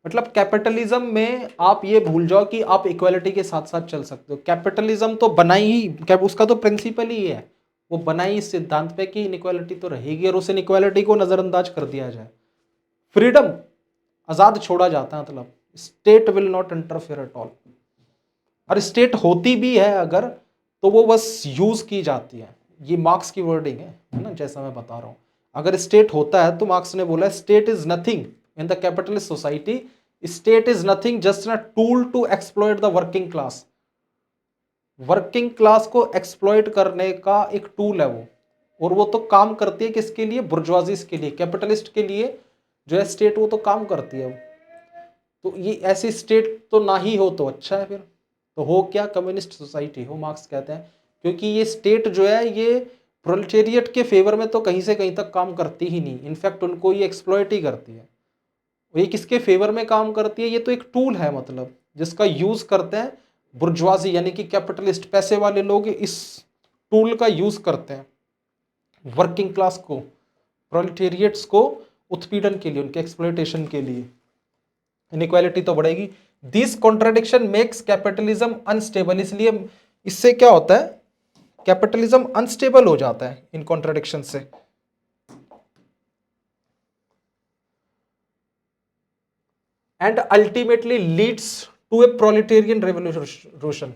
मतलब कैपिटलिज्म में आप ये भूल जाओ कि आप इक्वालिटी के साथ साथ चल सकते हो। कैपिटलिज्म तो बनाई ही, उसका तो प्रिंसिपल ही है, वो बनाई इस सिद्धांत पे कि इनइक्वालिटी तो रहेगी, और उस इनइक्वालिटी को नजरअंदाज कर दिया जाए। फ्रीडम, आजाद छोड़ा जाता है, मतलब state will not interfere at all. और स्टेट होती भी है अगर, तो वो बस यूज की जाती है। ये मार्क्स की वर्डिंग है ना, जैसा मैं बता रहा हूं। अगर स्टेट होता है तो मार्क्स ने बोला state is nothing in the capitalist society, state is nothing just a tool to exploit the working class. Working class को एक्सप्लॉइट करने का एक टूल है वो, और वो तो काम करती है किसके लिए, बुर्जुआजीज के लिए, कैपिटलिस्ट के लिए जो है स्टेट, वो तो काम करती है। तो ये ऐसी स्टेट तो ना ही हो तो अच्छा है, फिर तो हो क्या, कम्युनिस्ट सोसाइटी हो, मार्क्स कहते हैं। क्योंकि ये स्टेट जो है ये प्रोलेटेरिएट के फेवर में तो कहीं से कहीं तक काम करती ही नहीं, इनफैक्ट उनको ये एक्सप्लॉइट ही करती है। ये किसके फेवर में काम करती है, ये तो एक टूल है, मतलब जिसका यूज करते हैं बुर्जुआजी यानी कि कैपिटलिस्ट, पैसे वाले लोग इस टूल का यूज करते हैं वर्किंग क्लास को, प्रोलेटेरिएट्स को उत्पीड़न के लिए, उनके एक्सप्लॉयटेशन के लिए। इनइक्वालिटी तो बढ़ेगी। This contradiction makes capitalism unstable, इसलिए इससे क्या होता है, कैपिटलिज्म अनस्टेबल हो जाता है इन कॉन्ट्राडिक्शन से। And ultimately leads to a proletarian revolution.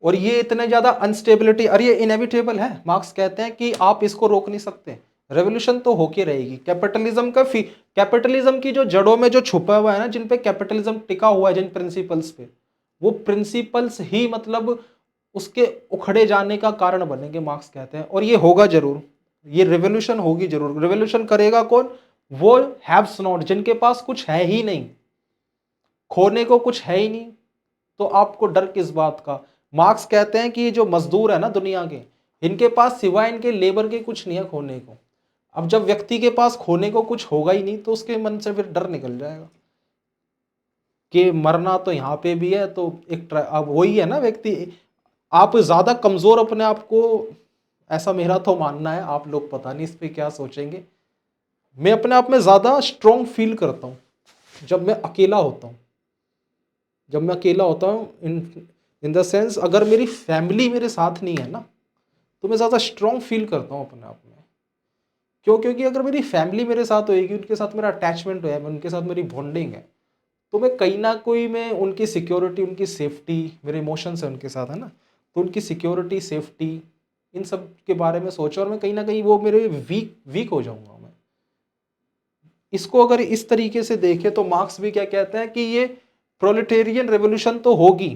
और ये इतने ज्यादा अनस्टेबिलिटी, और ये इनएविटेबल है, मार्क्स कहते हैं कि आप इसको रोक नहीं सकते, रेवोल्यूशन तो होके रहेगी। कैपिटलिज्म का कैपिटलिज्म की जो जड़ों में जो छुपा हुआ है ना, जिन पे कैपिटलिज्म टिका हुआ है, जिन प्रिंसिपल्स पे, वो प्रिंसिपल्स ही मतलब उसके उखड़े जाने का कारण बनेंगे, मार्क्स कहते हैं। और ये होगा जरूर, ये रेवोल्यूशन होगी जरूर। रेवोल्यूशन करेगा कौन? वो हैव्स नॉट, जिनके पास कुछ है ही नहीं, खोने को कुछ है ही नहीं, तो आपको डर किस बात का। मार्क्स कहते हैं कि जो मजदूर है ना दुनिया के, इनके पास सिवाय इनके लेबर के कुछ नहीं है खोने को। अब जब व्यक्ति के पास खोने को कुछ होगा ही नहीं, तो उसके मन से फिर डर निकल जाएगा कि मरना तो यहाँ पे भी है, तो एक अब वही है ना व्यक्ति, आप ज्यादा कमजोर अपने आप को, ऐसा मेरा तो मानना है, आप लोग पता नहीं इस पे क्या सोचेंगे। मैं अपने आप में ज्यादा स्ट्रॉन्ग फील करता हूं जब मैं अकेला होता हूं। जब मैं अकेला होता हूं इन द सेंस, अगर मेरी फैमिली मेरे साथ नहीं है ना, तो मैं ज़्यादा स्ट्रॉन्ग फील करता हूँ अपने आप में। क्यों? क्योंकि अगर मेरी फैमिली मेरे साथ होएगी, उनके साथ मेरा अटैचमेंट है, उनके साथ मेरी बॉन्डिंग है, तो मैं कहीं ना कोई, मैं उनकी सिक्योरिटी, उनकी सेफ्टी, मेरे इमोशंस है उनके साथ, है ना, तो उनकी सिक्योरिटी, सेफ्टी, इन सब के बारे में सोचा, और मैं कहीं ना कहीं वो मेरे वीक वीक हो जाऊंगा मैं। इसको अगर इस तरीके से देखें तो मार्क्स भी क्या कहते हैं कि ये प्रोलेटेरियन रेवोल्यूशन तो होगी,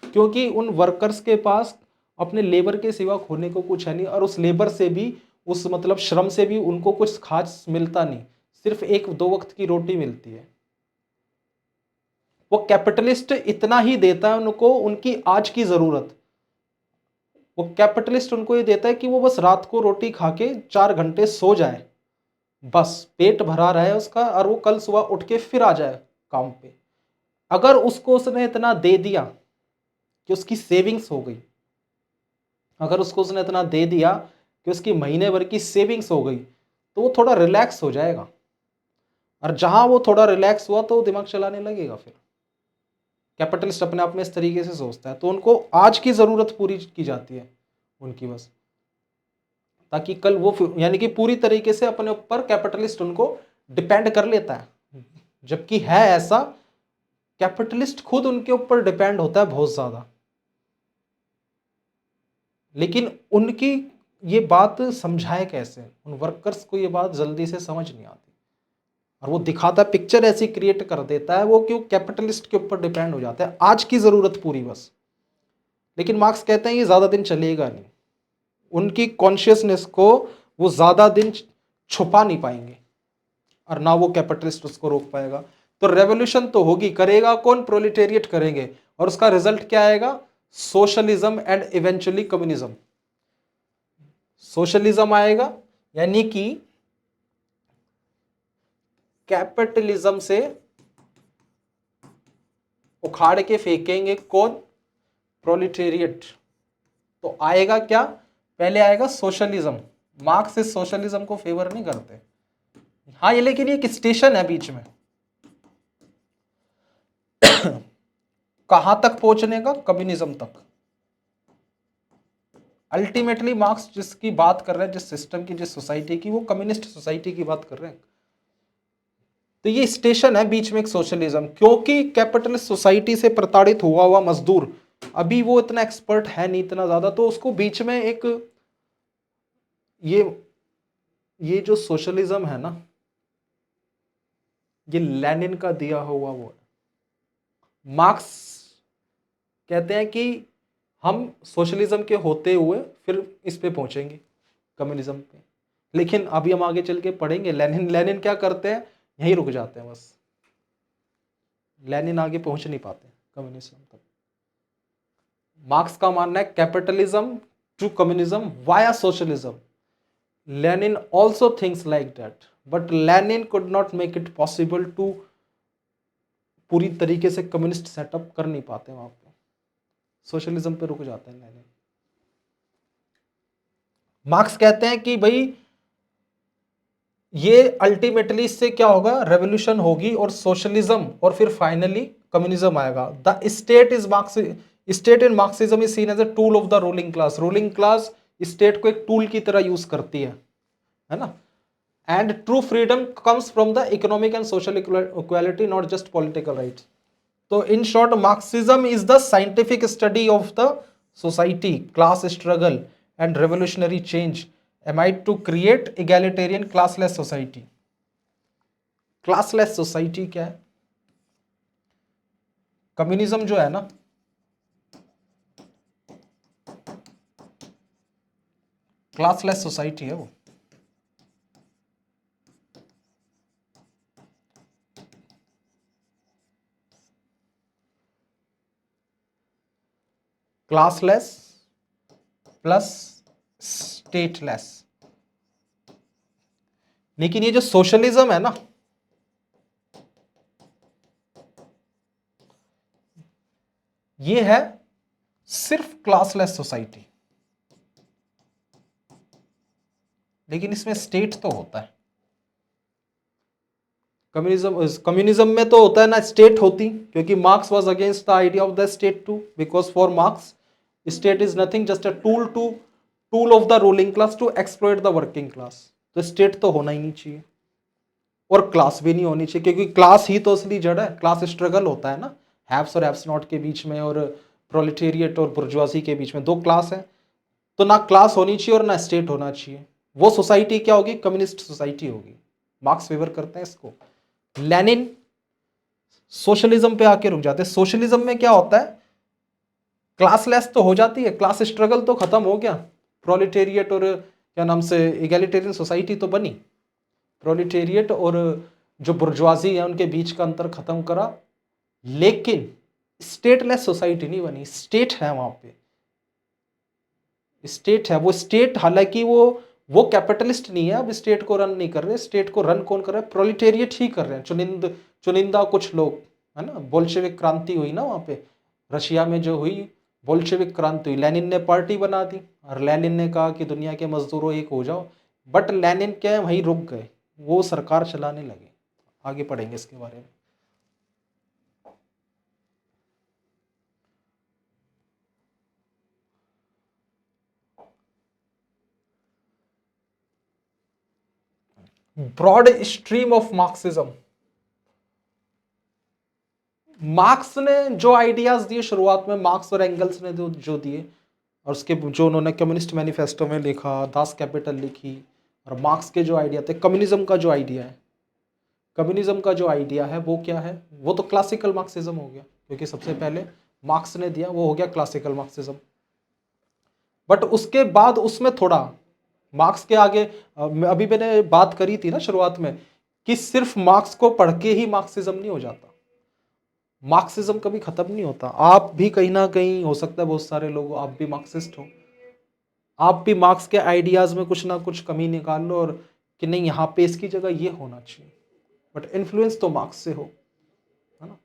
क्योंकि उन वर्कर्स के पास अपने लेबर के सिवा खोने को कुछ है नहीं, और उस लेबर से भी, उस मतलब श्रम से भी उनको कुछ खास मिलता नहीं, सिर्फ एक दो वक्त की रोटी मिलती है। वो कैपिटलिस्ट इतना ही देता है उनको, उनकी आज की जरूरत। वो कैपिटलिस्ट उनको ये देता है कि वो बस रात को रोटी खा के 4 घंटे सो जाए, बस पेट भरा रहे उसका, और वो कल सुबह उठ के फिर आ जाए काम पे। अगर उसको उसने इतना दे दिया कि उसकी सेविंग्स हो गई, अगर उसको उसने इतना दे दिया कि उसकी महीने भर की सेविंग्स हो गई, तो वो थोड़ा रिलैक्स हो जाएगा। और जहां वो थोड़ा रिलैक्स हुआ तो वो दिमाग चलाने लगेगा फिर। कैपिटलिस्ट अपने आप में इस तरीके से सोचता है, तो उनको आज की जरूरत पूरी की जाती है उनकी बस, ताकि कल वो यानी कि पूरी तरीके से अपने ऊपर कैपिटलिस्ट उनको डिपेंड कर लेता है। जबकि है ऐसा, कैपिटलिस्ट खुद उनके ऊपर डिपेंड होता है बहुत ज्यादा, लेकिन उनकी ये बात समझाए कैसे, उन वर्कर्स को ये बात जल्दी से समझ नहीं आती, और वो दिखाता है, पिक्चर ऐसी क्रिएट कर देता है वो, क्यों? कैपिटलिस्ट के ऊपर डिपेंड हो जाता है आज की जरूरत पूरी बस। लेकिन मार्क्स कहते हैं ये ज्यादा दिन चलेगा नहीं, उनकी कॉन्शियसनेस को वो ज्यादा दिन छुपा नहीं पाएंगे, और ना वो कैपिटलिस्ट उसको रोक पाएगा। तो रेवोल्यूशन तो होगी, करेगा कौन? प्रोलेटेरिएट करेंगे, और उसका रिजल्ट क्या आएगा? Socialism and eventually communism. Socialism आएगा, यानी कि कैपिटलिज्म से उखाड़ के फेंकेंगे कौन? प्रोलेटेरिएट। तो आएगा क्या? पहले आएगा सोशलिज्म। मार्क्स इस सोशलिज्म को फेवर नहीं करते। हाँ, ये लेकिन एक स्टेशन है बीच में कहां तक पहुंचने का? कम्युनिज्म तक। अल्टीमेटली मार्क्स जिसकी बात कर रहे हैं, जिस सिस्टम की, जिस सोसाइटी की, वो कम्युनिस्ट सोसाइटी की बात कर रहे हैं। तो ये स्टेशन है बीच में एक सोशलिज्म, क्योंकि कैपिटलिस्ट सोसाइटी से प्रताड़ित हुआ हुआ मजदूर, अभी वो इतना एक्सपर्ट है नहीं इतना ज्यादा, तो उसको बीच में एक ये जो सोशलिज्म है ना, ये लेनिन का दिया हुआ वो है। मार्क्स कहते हैं कि हम सोशलिज्म के होते हुए फिर इस पे पहुंचेंगे, कम्युनिज्म पे। लेकिन अभी हम आगे चल के पढ़ेंगे लेनिन, लेनिन क्या करते हैं, यहीं रुक जाते हैं बस, लेनिन आगे पहुंच नहीं पाते कम्युनिज्म तक। मार्क्स का मानना है capitalism to communism via socialism. Lenin also thinks like that, but Lenin could not make it possible to पूरी तरीके से कम्युनिस्ट सेटअप कर नहीं पाते, वहां पे सोशलिज्म पे रुक जाते हैं लेनिन। मार्क्स कहते हैं कि भाई ये अल्टीमेटली इससे क्या होगा, रेवोल्यूशन होगी और सोशलिज्म और फिर फाइनली कम्युनिज्म आएगा। The state is Marx, state in Marxism is seen as a tool of the ruling class. Ruling class state को एक टूल की तरह यूज करती है ना। And true freedom comes from the economic and social equality, not just political rights. तो in short, Marxism is the scientific study of the society, class struggle and revolutionary change aimed to create egalitarian classless society. Classless society क्या है? Communism जो है ना, classless society है वो। Classless plus stateless. लेकिन ये जो सोशलिज्म है ना, ये है सिर्फ क्लासलेस सोसाइटी, लेकिन इसमें स्टेट तो होता है। कम्युनिज्म में तो होता है ना, स्टेट होती, क्योंकि Marx was against the idea of the state too, because for Marx state is nothing just a tool of the ruling class to exploit the working class. तो स्टेट तो होना ही नहीं चाहिए और क्लास भी नहीं होनी चाहिए, क्योंकि क्लास ही तो असली जड़ है। क्लास स्ट्रगल होता है ना, हैव्स और हैव्स नॉट के बीच में, और प्रोलेटेरिएट और बुर्जुआजी के बीच में दो क्लास है। तो ना क्लास होनी चाहिए और ना स्टेट होना चाहिए। वो सोसाइटी क्या होगी? कम्युनिस्ट सोसाइटी होगी। मार्क्स फेवर करते हैं इसको। लेनिन सोशलिज्म पे आके रुक जाते हैं। सोशलिज्म में क्या होता है, क्लासलेस तो हो जाती है, क्लास स्ट्रगल तो खत्म हो गया, प्रोलेटेरिएट और क्या नाम से इगैलिटेरियन सोसाइटी तो बनी, प्रोलेटेरिएट और जो बुर्जुआजी है उनके बीच का अंतर खत्म करा, लेकिन स्टेटलेस सोसाइटी नहीं बनी। स्टेट है वहां पे, स्टेट है। वो स्टेट हालांकि वो कैपिटलिस्ट नहीं है, अब स्टेट को रन नहीं कर रहे। स्टेट को रन कौन कर रहा है? प्रोलिटेरिएट ही कर रहे हैं, चुनिंदा कुछ लोग, है ना। बोल्शेविक क्रांति हुई ना वहां पे, रशिया में जो हुई बोल्शेविक क्रांति हुई, लेनिन ने पार्टी बना दी और लेनिन ने कहा कि दुनिया के मजदूरों एक हो जाओ। बट लेनिन क्या है, वहीं रुक गए, वो सरकार चलाने लगे। आगे पढ़ेंगे इसके बारे में। Broad stream of Marxism. Marx ने जो आइडियाज दिए शुरुआत में, मार्क्स और एंगल्स ने जो दिए, और उसके जो उन्होंने कम्युनिस्ट मैनिफेस्टो में लिखा, दास कैपिटल लिखी, और मार्क्स के जो आइडिया थे, कम्युनिज्म का जो आइडिया है, कम्युनिज्म का जो आइडिया है वो क्या है? वो तो क्लासिकल मार्क्सिज्म हो गया, क्योंकि सबसे पहले मार्क्स ने दिया, वो हो गया क्लासिकल मार्क्सिज्म। बट उसके बाद उसमें थोड़ा मार्क्स के आगे, अभी मैंने बात करी थी ना शुरुआत में, कि सिर्फ मार्क्स को पढ़ के ही मार्क्सिज्म नहीं हो जाता। मार्क्सिज्म कभी खत्म नहीं होता। आप भी कहीं ना कहीं, हो सकता है बहुत सारे लोग, आप भी मार्क्सिस्ट हो, आप भी मार्क्स के आइडियाज में कुछ ना कुछ कमी निकाल लो, और कि नहीं यहाँ पे इसकी जगह ये होना चाहिए, बट इन्फ्लुएंस तो मार्क्स से हो, है ना।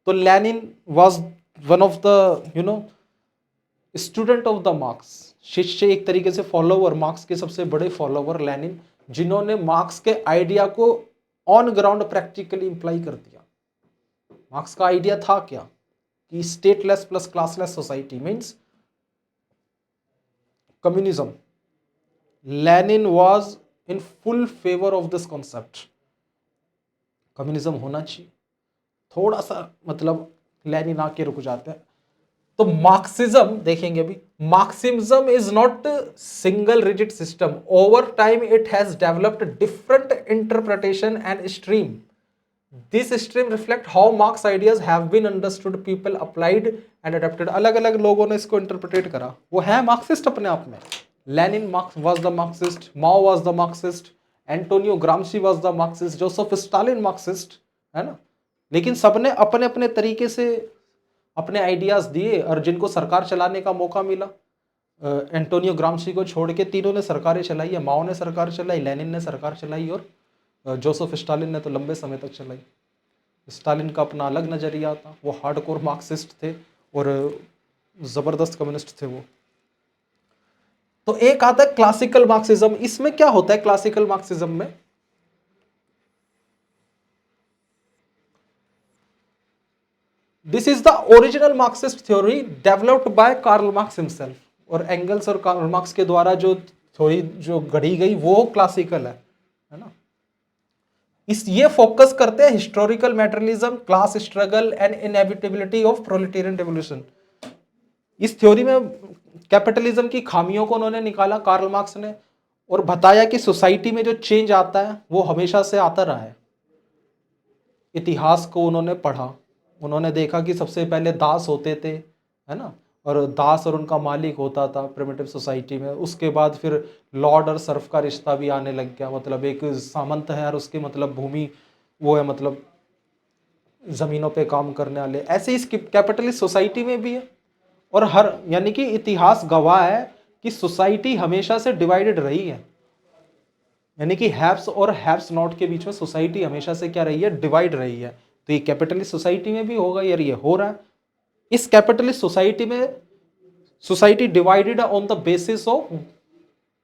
तो Lenin was one of the student of the marks, शिष्य एक तरीके से, फॉलोवर, मार्क्स के सबसे बड़े फॉलोवर लेनिन, जिन्होंने मार्क्स के आइडिया को ऑन ग्राउंड प्रैक्टिकली इंप्लाई कर दिया। मार्क्स का आइडिया था क्या, कि stateless plus classless society means communism. Lenin was in full favour of this concept, communism होना चाहिए। थोड़ा सा लेनिन आके रुक जाते हैं। तो मार्क्सिज्म देखेंगे अभी। Marxism is not single rigid system, over time it has developed different interpretation and stream. This stream reflect how Marx ideas have been understood, people applied and adapted. अलग अलग लोगों ने इसको इंटरप्रिटेट करा, वो है मार्क्सिस्ट अपने आप में। Lenin marks was the Marxist, Mao was the Marxist, Antonio ग्रामशी was the Marxist, Joseph Stalin Marxist, है ना। लेकिन सबने अपने अपने तरीके से अपने आइडियाज दिए, और जिनको सरकार चलाने का मौका मिला, एंटोनियो ग्रामशी को छोड़ के तीनों ने सरकारें चलाई है। माओ ने सरकार चलाई, लेनिन ने सरकार चलाई, और जोसेफ स्टालिन ने तो लंबे समय तक चलाई। स्टालिन का अपना अलग नजरिया था, वो हार्डकोर मार्क्सिस्ट थे और जबरदस्त कम्युनिस्ट थे वो। तो एक आता है क्लासिकल मार्क्सिज्म। इसमें क्या होता है क्लासिकल मार्क्सिज्म में? This is the original Marxist theory developed by Karl Marx himself. और एंगल्स और कार्ल मार्क्स के द्वारा जो थ्योरी जो गढ़ी गई वो क्लासिकल है ना। इस ये फोकस करते हैं historical materialism, class struggle and inevitability of proletarian revolution. इस थ्योरी में कैपिटलिज्म की खामियों को उन्होंने निकाला कार्ल मार्क्स ने, और बताया कि सोसाइटी में जो चेंज आता है वो हमेशा से आता रहा है। इतिहास को उन्होंने पढ़ा, उन्होंने देखा कि सबसे पहले दास होते थे, है ना, और दास और उनका मालिक होता था प्रिमिटिव सोसाइटी में। उसके बाद फिर लॉर्ड और सर्फ का रिश्ता भी आने लग गया, मतलब एक सामंत है और उसके मतलब भूमि वो है, मतलब ज़मीनों पे काम करने वाले। ऐसे इस कैपिटलिस्ट सोसाइटी में भी है। और हर यानी कि इतिहास गवाह है कि सोसाइटी हमेशा से डिवाइडेड रही है, यानी कि हैव्स और हैव्स नॉट के बीच में सोसाइटी हमेशा से क्या रही है, डिवाइड रही है। तो ये कैपिटलिस्ट सोसाइटी में भी होगा यार, ये हो रहा है। इस कैपिटलिस्ट सोसाइटी में society divided on the basis of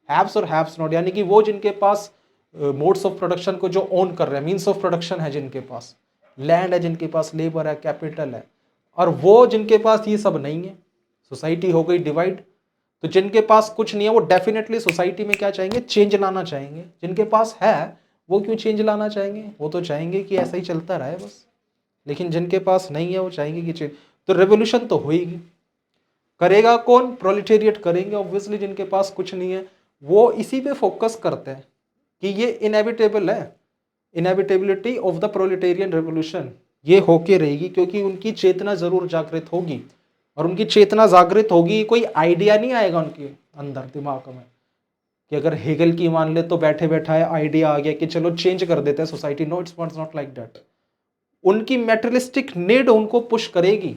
haves और हैव्स नॉट, यानी कि वो जिनके पास मोड्स ऑफ प्रोडक्शन को जो ओन कर रहे हैं, मीन्स ऑफ प्रोडक्शन है जिनके पास, लैंड है जिनके पास, लेबर है, कैपिटल है, और वो जिनके पास ये सब नहीं है, सोसाइटी हो गई डिवाइड। तो जिनके पास कुछ नहीं है वो डेफिनेटली सोसाइटी में क्या चाहेंगे, चेंज लाना चाहेंगे। जिनके पास है वो क्यों चेंज लाना चाहेंगे, वो तो चाहेंगे कि ऐसा ही चलता रहे बस। लेकिन जिनके पास नहीं है वो चाहेंगे कि चेंज। तो रेवोल्यूशन तो होगी, करेगा कौन, प्रोलेटेरिएट करेंगे ऑब्वियसली। जिनके पास कुछ नहीं है वो इसी पे फोकस करते हैं कि ये इनएविटेबल है, inevitability of the proletarian revolution ये होके रहेगी, क्योंकि उनकी चेतना जरूर जागृत होगी। और उनकी चेतना जागृत होगी, कोई आइडिया नहीं आएगा उनके अंदर दिमाग में कि अगर हेगल की मान ले तो बैठे बैठाए आइडिया आ गया कि चलो चेंज कर देते हैं society. No, it's not like that. उनकी मेटेरियलिस्टिक नीड उनको पुश करेगी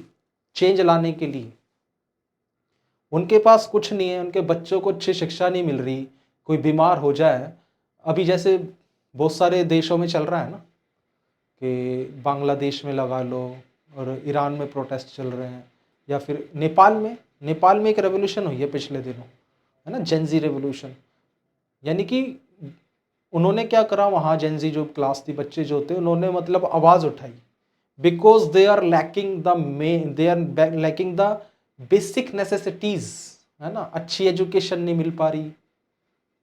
चेंज लाने के लिए। उनके पास कुछ नहीं है, उनके बच्चों को अच्छी शिक्षा नहीं मिल रही, कोई बीमार हो जाए, अभी जैसे बहुत सारे देशों में चल रहा है ना, कि बांग्लादेश में लगा लो, और ईरान में प्रोटेस्ट चल रहे हैं, या फिर नेपाल में एक रेवोल्यूशन हुई है पिछले दिनों, है ना, जेंजी रेवोल्यूशन। यानी कि उन्होंने क्या करा वहाँ, जेंजी जो क्लास थी, बच्चे जो थे, उन्होंने मतलब आवाज़ उठाई, because they are lacking the basic necessities, है ना। अच्छी एजुकेशन नहीं मिल पा रही,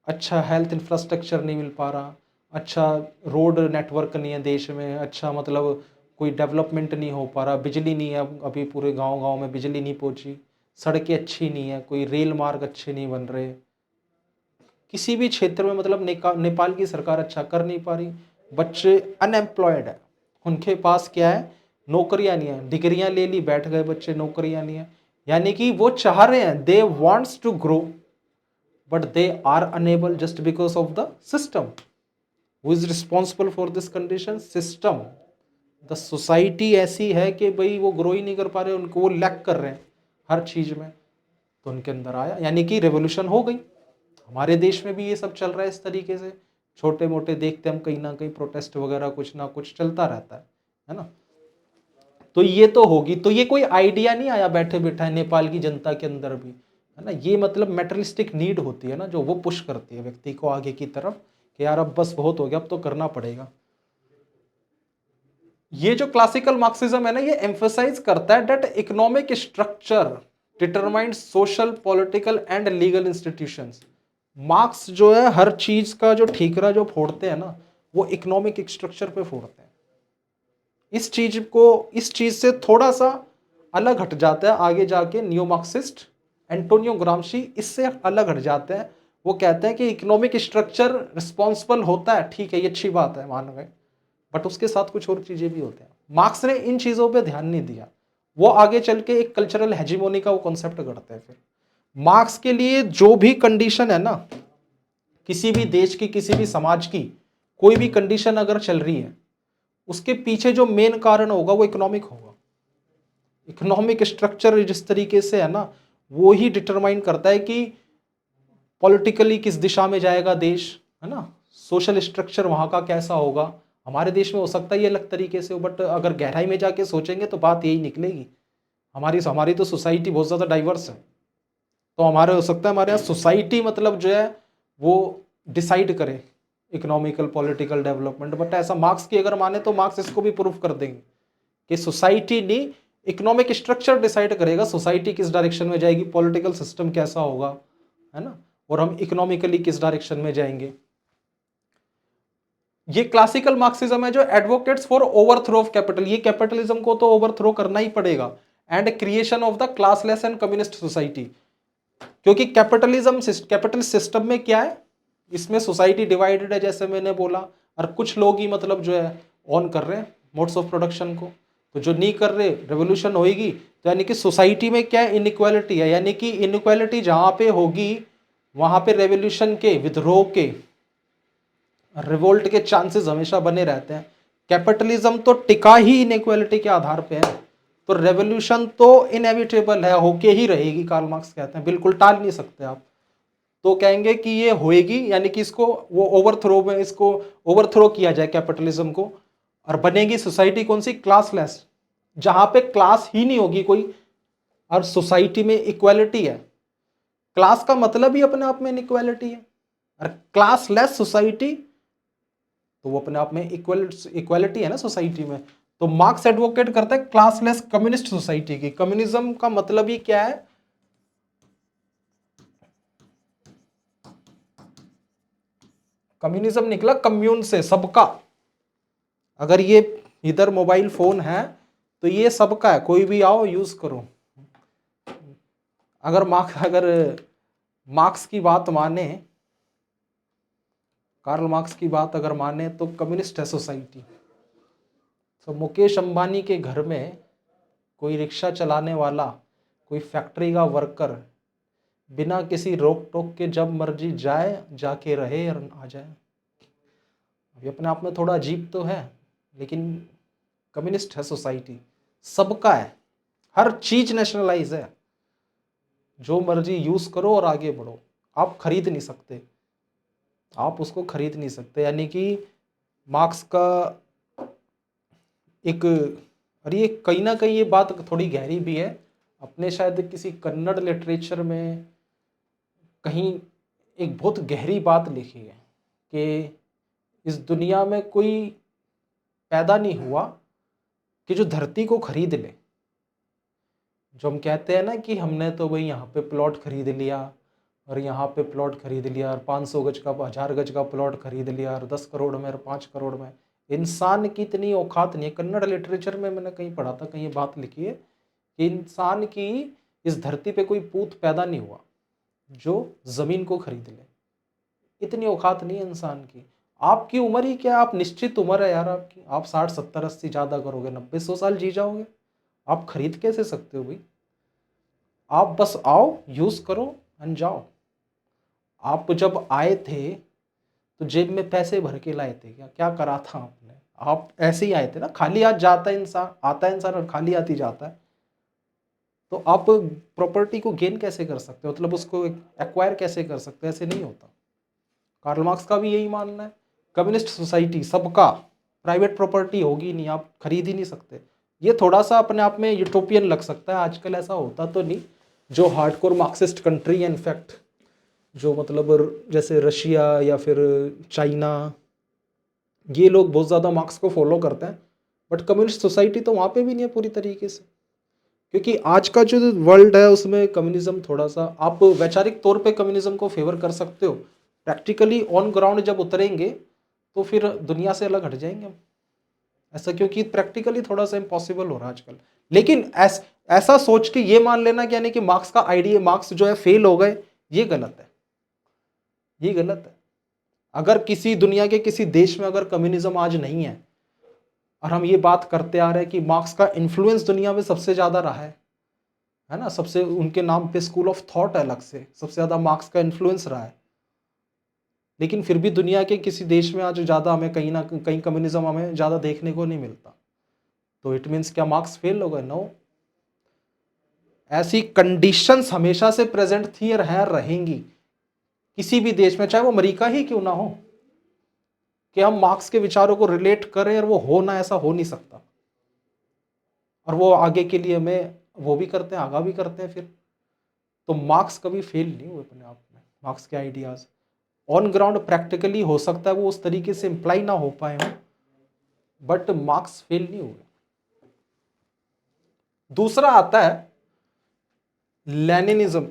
अच्छा हेल्थ इंफ्रास्ट्रक्चर नहीं मिल पा रहा, अच्छा रोड नेटवर्क नहीं है देश में, अच्छा मतलब कोई डेवलपमेंट नहीं हो पा रहा, बिजली नहीं है, अभी पूरे गांव गांव में बिजली नहीं पहुंची, सड़कें अच्छी नहीं है, कोई रेल मार्ग अच्छे नहीं बन रहे, किसी भी क्षेत्र में मतलब नेपाल की सरकार अच्छा कर नहीं पा रही। बच्चे अनएम्प्लॉयड है, उनके पास क्या है, नौकरियां नहीं है, डिग्रियां ले ली बैठ गए बच्चे, नौकरियां नहीं है। यानी कि वो चाह रहे हैं, they wants to grow, but they are unable just because of the system. Who is responsible for this condition, system. The society ऐसी है कि भाई वो ग्रो ही नहीं कर पा रहे, उनको वो लैक कर रहे हैं हर चीज में। तो उनके अंदर आया, यानी कि रेवोल्यूशन हो गई। हमारे देश में भी ये सब चल रहा है इस तरीके से, छोटे मोटे देखते हम कहीं ना कहीं प्रोटेस्ट वगैरह कुछ ना कुछ चलता रहता है ना। तो ये तो होगी, तो ये कोई आइडिया नहीं आया बैठे बैठा नेपाल की जनता के अंदर भी, है ना। ये मतलब मेटरिस्टिक नीड होती है ना, जो वो पुश करती है व्यक्ति को आगे की तरफ कि यार अब बस बहुत हो गया, अब तो करना पड़ेगा। ये जो क्लासिकल मार्क्सिज्म है ना, ये एम्फसाइज करता है that economic structure determined social, political and legal institutions. Marks जो है हर चीज का जो ठीकरा जो फोड़ते हैं ना, वो इकोनॉमिक स्ट्रक्चर पे फोड़ते हैं। इस चीज से थोड़ा सा अलग हट जाता है आगे जाके नियो मार्क्सिस्ट एंटोनियो ग्रामशी, इससे अलग हट जाते हैं। वो कहते हैं कि इकोनॉमिक स्ट्रक्चर रिस्पॉन्सिबल होता है, ठीक है, ये अच्छी बात है, मान गए, बट उसके साथ कुछ और चीजें भी होते हैं। मार्क्स ने इन चीजों पे ध्यान नहीं दिया, वो आगे चल के एक कल्चरल हेजिमोनी का वो कॉन्सेप्ट करते हैं। फिर मार्क्स के लिए जो भी कंडीशन है ना, किसी भी देश की, किसी भी समाज की कोई भी कंडीशन अगर चल रही है, उसके पीछे जो मेन कारण होगा वो इकोनॉमिक होगा। इकोनॉमिक स्ट्रक्चर जिस तरीके से है ना, वो ही डिटरमाइन करता है कि पॉलिटिकली किस दिशा में जाएगा देश, है ना, सोशल स्ट्रक्चर वहां का कैसा होगा। हमारे देश में हो सकता है ये अलग तरीके से हो, बट अगर गहराई में जाके सोचेंगे तो बात यही निकलेगी। हमारी हमारी तो सोसाइटी बहुत ज़्यादा डाइवर्स है, तो हमारे हो सकता है हमारे यहाँ सोसाइटी मतलब जो है वो डिसाइड करे इकोनॉमिकल पॉलिटिकल डेवलपमेंट, बट ऐसा मार्क्स की अगर माने तो मार्क्स इसको भी प्रूफ कर देंगे कि सोसाइटी नहीं, इकोनॉमिक स्ट्रक्चर डिसाइड करेगा सोसाइटी किस डायरेक्शन में जाएगी, पॉलिटिकल सिस्टम कैसा होगा, है ना, और हम इकोनॉमिकली किस डायरेक्शन में जाएंगे। ये क्लासिकल मार्क्सिज्म है जो advocates for overthrow of capital, ये कैपिटलिज्म को तो ओवरथ्रो करना ही पड़ेगा, and creation of the classless and communist society. क्योंकि कैपिटलिज्म कैपिटल सिस्टम में क्या है, इसमें सोसाइटी डिवाइडेड है जैसे मैंने बोला, और कुछ लोग ही मतलब जो है ऑन कर रहे हैं मोड्स ऑफ प्रोडक्शन को, तो जो नहीं कर रहे रेवोल्यूशन होएगी, तो यानी कि सोसाइटी में क्या इनइक्वालिटी है, यानी कि इनइक्वालिटी जहां पे होगी वहां पे रेवोल्यूशन के, विद्रोह के, रिवोल्ट के चांसेस हमेशा बने रहते हैं। कैपिटलिज्म तो टिका ही इनइक्वालिटी के आधार पे है, तो रेवोल्यूशन तो इनएविटेबल है, होके ही रहेगी, कार्ल मार्क्स कहते हैं, बिल्कुल टाल नहीं सकते आप। तो कहेंगे कि ये होएगी, यानी कि इसको वो ओवरथ्रो में, इसको ओवरथ्रो किया जाए कैपिटलिज्म को, और बनेगी सोसाइटी कौन सी, क्लासलेस, जहां पे क्लास ही नहीं होगी कोई, और सोसाइटी में इक्वालिटी है। क्लास का मतलब ही अपने आप में इनइक्वालिटी है, और क्लासलेस सोसाइटी तो वो अपने आप में इक्वालिटी है ना सोसाइटी में। तो मार्क्स एडवोकेट करता है क्लासलेस कम्युनिस्ट सोसाइटी की। कम्युनिज्म का मतलब ही क्या है, कम्युनिज्म निकला कम्यून से, सबका। अगर ये इधर मोबाइल फोन है तो ये सबका है, कोई भी आओ यूज करो। अगर मार्क्स की बात माने, कार्ल मार्क्स की बात अगर माने तो कम्युनिस्ट है सोसाइटी। तो मुकेश अंबानी के घर में कोई रिक्शा चलाने वाला, कोई फैक्ट्री का वर्कर बिना किसी रोक टोक के जब मर्जी जाए, जाके रहे और आ जाए। अभी अपने आप में थोड़ा अजीब तो है, लेकिन कम्युनिस्ट है सोसाइटी, सबका है, हर चीज नेशनलाइज है, जो मर्जी यूज करो और आगे बढ़ो, आप खरीद नहीं सकते, आप उसको खरीद नहीं सकते। यानी कि मार्क्स का एक, और ये कहीं ना कहीं ये बात थोड़ी गहरी भी है, अपने शायद किसी कन्नड़ लिटरेचर में कहीं एक बहुत गहरी बात लिखी है कि इस दुनिया में कोई पैदा नहीं हुआ कि जो धरती को खरीद ले। जो हम कहते हैं ना कि हमने तो भाई यहाँ पे प्लॉट खरीद लिया, और यहाँ पे प्लॉट खरीद लिया, और 500 गज का 1000 गज का प्लॉट खरीद लिया, और 10 करोड़ में और 5 करोड़ में। इंसान की इतनी औकात नहीं है। कन्नड़ लिटरेचर में मैंने कहीं पढ़ा था, कहीं ये बात लिखी है कि इंसान की इस धरती पे कोई पूत पैदा नहीं हुआ जो जमीन को खरीद ले, इतनी औकात नहीं है इंसान की। आपकी उम्र ही क्या, आप निश्चित उम्र है यार आपकी, आप 60 70 80 ज़्यादा करोगे, 90 100 साल जी जाओगे, आप खरीद कैसे सकते हो भाई। आप बस आओ, यूज़ करो एंड जाओ। आप जब आए थे तो जेब में पैसे भर के लाए थे क्या, क्या करा था आपने, आप ऐसे ही आए थे ना, खाली हाथ जाता है इंसान, आता है इंसान और खाली हाथ ही जाता है। तो आप प्रॉपर्टी को गेन कैसे कर सकते हो, मतलब उसको एक्वायर कैसे कर सकते हो, ऐसे नहीं होता। कार्ल मार्क्स का भी यही मानना है, कम्युनिस्ट सोसाइटी सबका, प्राइवेट प्रॉपर्टी होगी नहीं, आप खरीद ही नहीं सकते। ये थोड़ा सा अपने आप में यूटोपियन लग सकता है, आजकल ऐसा होता तो नहीं। जो हार्डकोर मार्क्सिस्ट कंट्री है इनफैक्ट, जो मतलब जैसे रशिया या फिर चाइना, ये लोग बहुत ज़्यादा मार्क्स को फॉलो करते हैं, बट कम्युनिस्ट सोसाइटी तो वहाँ पे भी नहीं है पूरी तरीके से। क्योंकि आज का जो वर्ल्ड है उसमें कम्युनिज्म थोड़ा सा, आप वैचारिक तौर पे कम्युनिज्म को फेवर कर सकते हो, प्रैक्टिकली ऑन ग्राउंड जब उतरेंगे तो फिर दुनिया से अलग हट जाएंगे हम ऐसा, क्योंकि प्रैक्टिकली थोड़ा सा इम्पॉसिबल हो रहा है आजकल। लेकिन ऐसा सोच के ये मान लेना कि यानी कि मार्क्स का आइडिया, मार्क्स जो है फेल हो गए, ये गलत है, ये गलत है। अगर किसी दुनिया के किसी देश में अगर कम्युनिज्म आज नहीं है, और हम ये बात करते आ रहे हैं कि मार्क्स का इन्फ्लुएंस दुनिया में सबसे ज़्यादा रहा है ना, सबसे उनके नाम पे स्कूल ऑफ थॉट अलग से, सबसे ज़्यादा मार्क्स का इन्फ्लुएंस रहा है, लेकिन फिर भी दुनिया के किसी देश में आज ज़्यादा हमें कहीं ना कहीं कम्युनिज्म हमें ज़्यादा देखने को नहीं मिलता, तो इट मीन्स क्या मार्क्स फेल हो गए? नो। ऐसी कंडीशंस हमेशा से प्रेजेंट थी और है, रहेंगी किसी भी देश में, चाहे वो अमेरिका ही क्यों ना हो, कि हम मार्क्स के विचारों को रिलेट करें और वो हो ना, ऐसा हो नहीं सकता। और वो आगे के लिए हमें वो भी करते हैं, आगा भी करते हैं फिर। तो मार्क्स कभी फेल नहीं हुए अपने आप में। मार्क्स के आइडियाज ऑन ग्राउंड प्रैक्टिकली हो सकता है वो उस तरीके से इम्प्लाई ना हो पाए हों, बट मार्क्स फेल नहीं हुए। दूसरा आता है लेनिनिज्म।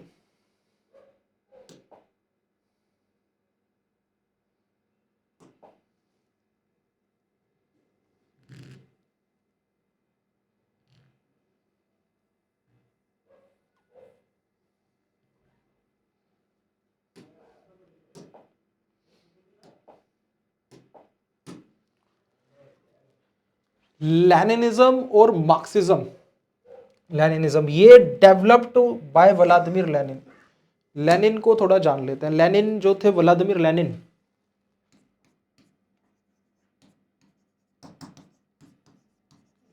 लेनिनिज्म और मार्क्सिज्म, लेनिनिज्म ये developed by Vladimir Lenin. Lenin को थोड़ा जान लेते हैं। लेनिन जो थे, व्लादिमीर लेनिन,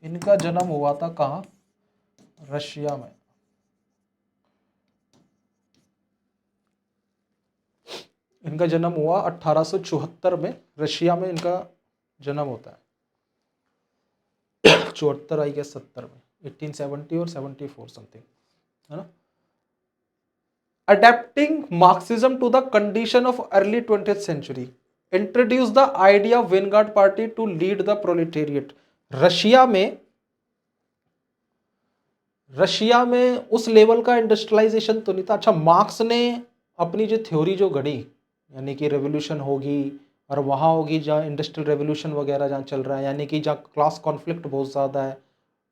इनका जन्म हुआ था कहाँ? रशिया में। इनका जन्म हुआ 1874 में, रशिया में इनका जन्म होता है। 74 आई गेस 70 में, 1870 और 74 समथिंग, है ना। Adapting Marxism to the condition of early 20th century, introduce the idea of vanguard party to lead the proletariat. Russia में उस लेवल का इंडस्ट्रियलाइजेशन तो नहीं था। अच्छा, मार्क्स ने अपनी जो थ्योरी जो गढ़ी, यानी कि रेवोल्यूशन होगी और वहाँ होगी जहाँ इंडस्ट्रियल रेवोल्यूशन वगैरह जहाँ चल रहा है, यानी कि जहाँ क्लास कॉन्फ्लिक्ट बहुत ज़्यादा है,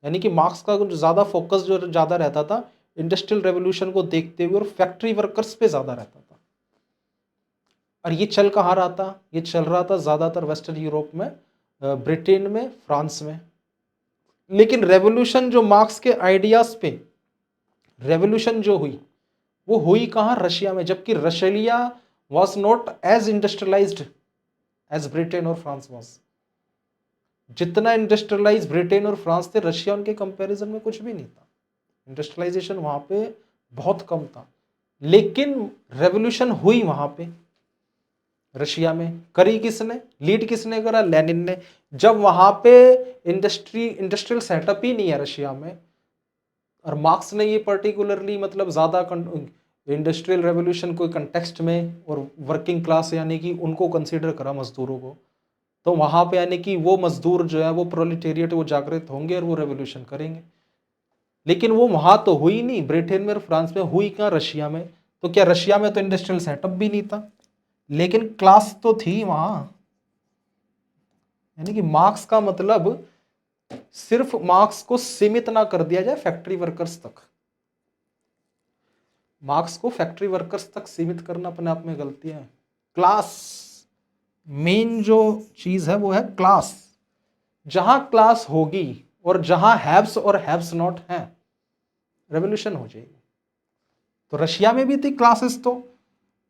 यानी कि मार्क्स का ज़्यादा फोकस जो ज़्यादा रहता था इंडस्ट्रियल रेवोल्यूशन को देखते हुए और फैक्ट्री वर्कर्स पे ज़्यादा रहता था। और ये चल कहाँ रहा था? ये चल रहा था ज़्यादातर वेस्टर्न यूरोप में, ब्रिटेन में, फ्रांस में। लेकिन रेवोल्यूशन जो मार्क्स के आइडियाज पे रेवोल्यूशन जो हुई, वो हुई कहाँ? रशिया में। जबकि Russia was not as industrialised as Britain और फ्रांस वॉज। जितना इंडस्ट्रियलाइज ब्रिटेन और फ्रांस थे, रशिया उनके कंपैरिजन में कुछ भी नहीं था। इंडस्ट्रियलाइजेशन वहां पे बहुत कम था। लेकिन रेवोल्यूशन हुई वहां पे रशिया में। करी किसने? लीड किसने करा? लेनिन ने। जब वहां पे इंडस्ट्रियल सेटअप ही नहीं है रशिया में, और मार्क्स ने ये पर्टिकुलरली मतलब ज़्यादा इंडस्ट्रियल रेवोल्यूशन को कंटेक्स्ट में और वर्किंग क्लास यानी कि उनको कंसीडर करा, मजदूरों को, तो वहां पे यानी कि वो मजदूर जो है वो प्रोलेटेरिएट वो जागृत होंगे और वो रेवोल्यूशन करेंगे। लेकिन वो वहां तो हुई नहीं, ब्रिटेन में और फ्रांस में हुई कहाँ? रशिया में। तो क्या रशिया में तो इंडस्ट्रियल सेटअप भी नहीं था, लेकिन क्लास तो थी वहां। यानी कि मार्क्स का मतलब सिर्फ मार्क्स को सीमित ना कर दिया जाए फैक्ट्री वर्कर्स तक। मार्क्स को फैक्ट्री वर्कर्स तक सीमित करना अपने आप में गलती है। क्लास, मेन जो चीज है वो है क्लास। जहां क्लास होगी और जहां हैव्स और हैव्स नॉट हैं, रेवोल्यूशन हो जाएगी। तो रशिया में भी थी क्लासेस, तो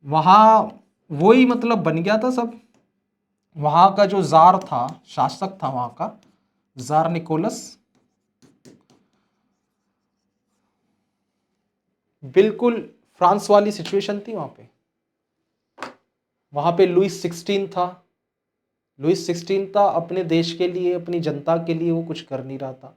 वहां वही मतलब बन गया था सब। वहां का जो जार था, शासक था वहां का, जार निकोलस, बिल्कुल फ्रांस वाली सिचुएशन थी वहां पे। वहां पे लुइस 16 था। लुइस 16 था, अपने देश के लिए, अपनी जनता के लिए वो कुछ कर नहीं रहा था।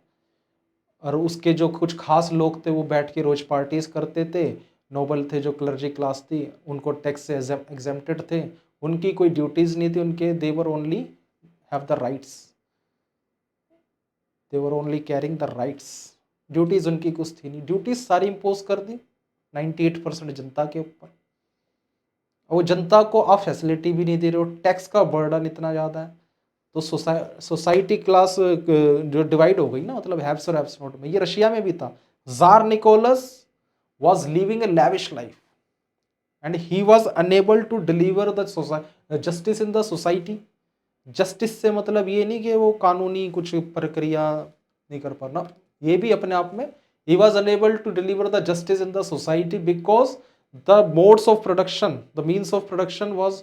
और उसके जो कुछ खास लोग थे वो बैठ के रोज पार्टीज करते थे। नोबल थे, जो क्लर्जी क्लास थी, उनको टैक्स से एग्जेम्प्टेड थे, उनकी कोई ड्यूटीज नहीं थी, उनके they were only have the rights, they were only carrying the rights. Duties उनकी कुछ थी नहीं, ड्यूटीज सारी इम्पोज कर दी 98% जनता के ऊपर। वो जनता को आप फैसिलिटी भी नहीं दे रहे हो, टैक्स का बर्डन इतना ज़्यादा है, तो सोसाइटी क्लास जो डिवाइड हो गई ना, मतलब हैव्स और हैव्स नॉट में। ये रशिया में भी था। Tsar Nicholas was living a lavish life and he was unable to deliver the justice in the society. Justice से मतलब ये नहीं कि वो कानूनी कुछ प्रक्रिया नहीं कर पा रहा, ये भी अपने आप में he was unable to deliver the justice in the society because the modes of production, the means of production was,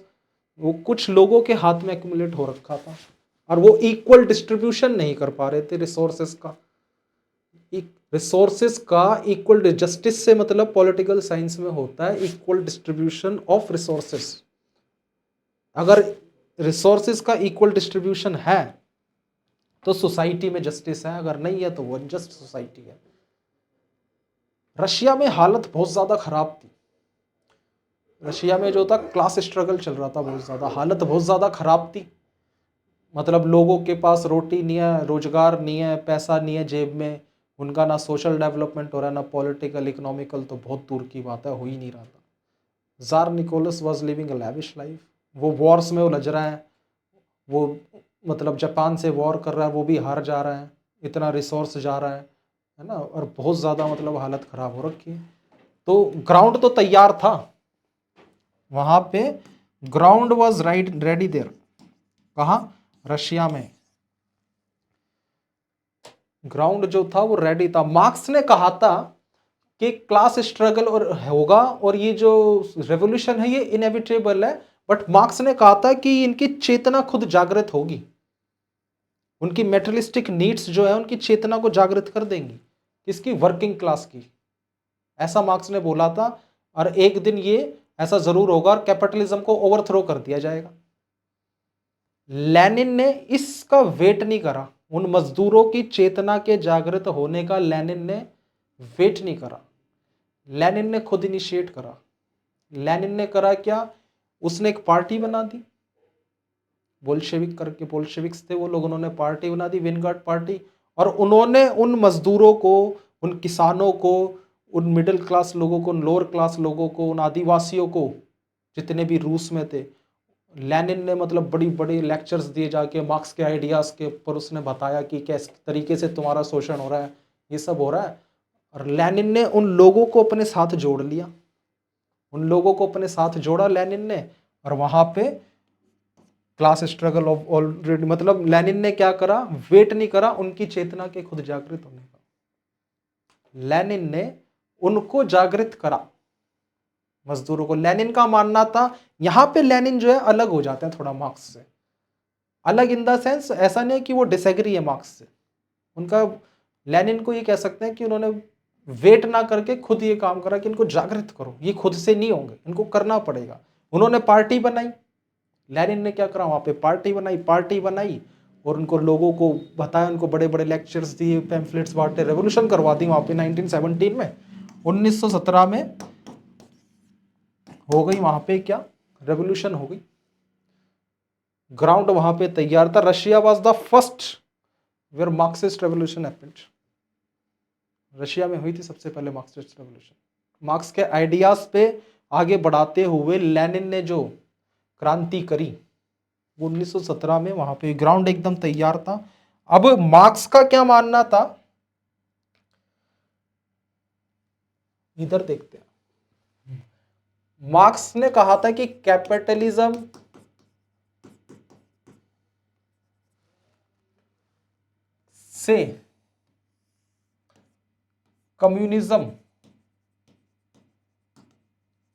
वो कुछ लोगों के हाथ में एक्यूमुलेट हो रखा था और वो इक्वल डिस्ट्रीब्यूशन नहीं कर पा रहे थे रिसोर्सेस का। रिसोर्सेस का इक्वल, जस्टिस से मतलब पॉलिटिकल साइंस में होता है इक्वल डिस्ट्रीब्यूशन ऑफ रिसोर्सेस। अगर रिसोर्सेस का इक्वल डिस्ट्रीब्यूशन है तो सोसाइटी में जस्टिस है, अगर नहीं है तो वो अनजस्ट सोसाइटी है। रशिया में हालत बहुत ज़्यादा ख़राब थी। रशिया में जो था क्लास स्ट्रगल चल रहा था, बहुत ज़्यादा हालत बहुत ज़्यादा ख़राब थी। मतलब लोगों के पास रोटी नहीं है, रोजगार नहीं है, पैसा नहीं है जेब में, उनका ना सोशल डेवलपमेंट हो रहा है, ना पॉलिटिकल, इकोनॉमिकल, तो बहुत दूर की बात है, हो ही नहीं रहा था। Tsar Nicholas was living a lavish life. वो वॉर्स में उलझ रहा है, वो मतलब जापान से वॉर कर रहा है, वो भी हार जा रहा है, इतना रिसोर्स जा रहा है ना, और बहुत ज़्यादा मतलब हालत ख़राब हो रखी है। तो ग्राउंड तो तैयार था वहाँ पे, ग्राउंड वॉज रेडी देयर। कहाँ? रशिया में ग्राउंड जो था वो रेडी था। मार्क्स ने कहा था कि क्लास स्ट्रगल और होगा और ये जो रेवोल्यूशन है ये इनएविटेबल है, बट मार्क्स ने कहा था कि इनकी चेतना खुद जागृत होगी, उनकी मेटेरियलिस्टिक नीड्स जो है उनकी चेतना को जागृत कर देंगी, किसकी? वर्किंग क्लास की। ऐसा मार्क्स ने बोला था, और एक दिन ये ऐसा जरूर होगा और कैपिटलिज्म को ओवरथ्रो कर दिया जाएगा। लेनिन ने इसका वेट नहीं करा, उन मजदूरों की चेतना के जागृत होने का लेनिन ने वेट नहीं करा, लेनिन ने खुद इनिशिएट करा। लेनिन ने करा क्या? उसने एक पार्टी बना दी, बोल्शेविक करके, बोल्शेविक्स थे वो लोग, उन्होंने पार्टी बना दी, विनगार्ड पार्टी, और उन्होंने उन मजदूरों को, उन किसानों को, उन मिडिल क्लास लोगों को, उन लोअर क्लास लोगों को, उन आदिवासियों को, जितने भी रूस में थे, लेनिन ने मतलब बड़ी बड़ी लेक्चर्स दिए जाके मार्क्स के आइडियाज़ के ऊपर, उसने बताया कि किस तरीके से तुम्हारा शोषण हो रहा है, ये सब हो रहा है। और लेनिन ने उन लोगों को अपने साथ जोड़ लिया, उन लोगों को अपने साथ जोड़ा लेनिन ने, और वहाँ पे क्लास स्ट्रगल ऑलरेडी, मतलब लेनिन ने क्या करा? वेट नहीं करा उनकी चेतना के खुद जागृत होने का, लेनिन ने उनको जागृत करा, मजदूरों को। लेनिन का मानना था, यहां पे लेनिन जो है अलग हो जाते हैं थोड़ा मार्क्स से, अलग इन द सेंस ऐसा नहीं है कि वो डिसएग्री है मार्क्स से, उनका, लेनिन को ये कह सकते हैं कि उन्होंने वेट ना करके खुद ये काम करा कि इनको जागृत करो, ये खुद से नहीं होंगे, इनको करना पड़ेगा। उन्होंने पार्टी बनाई, लेनिन ने क्या करा? वहां पे पार्टी बनाई और उनको लोगों को बताया, उनको बड़े बड़े लेक्चर्स दिए, पैम्फलेट्स बांटे, रेवोल्यूशन करवा दी वहां पे 1917 में। 1917 में हो गई वहां पे क्या? रेवोल्यूशन हो गई। ग्राउंड वहां पे तैयार था। Russia was the first where Marxist revolution happened. Russia में हुई थी सबसे पहले मार्क्सिस्ट रेवोल्यूशन। मार्क्स के आइडियाज पे आगे बढ़ाते हुए लेनिन ने जो क्रांति करी, 1917 में वहां पे ग्राउंड एकदम तैयार था। अब मार्क्स का क्या मानना था, इधर देखते हैं। मार्क्स ने कहा था कि कैपिटलिज्म से कम्युनिज्म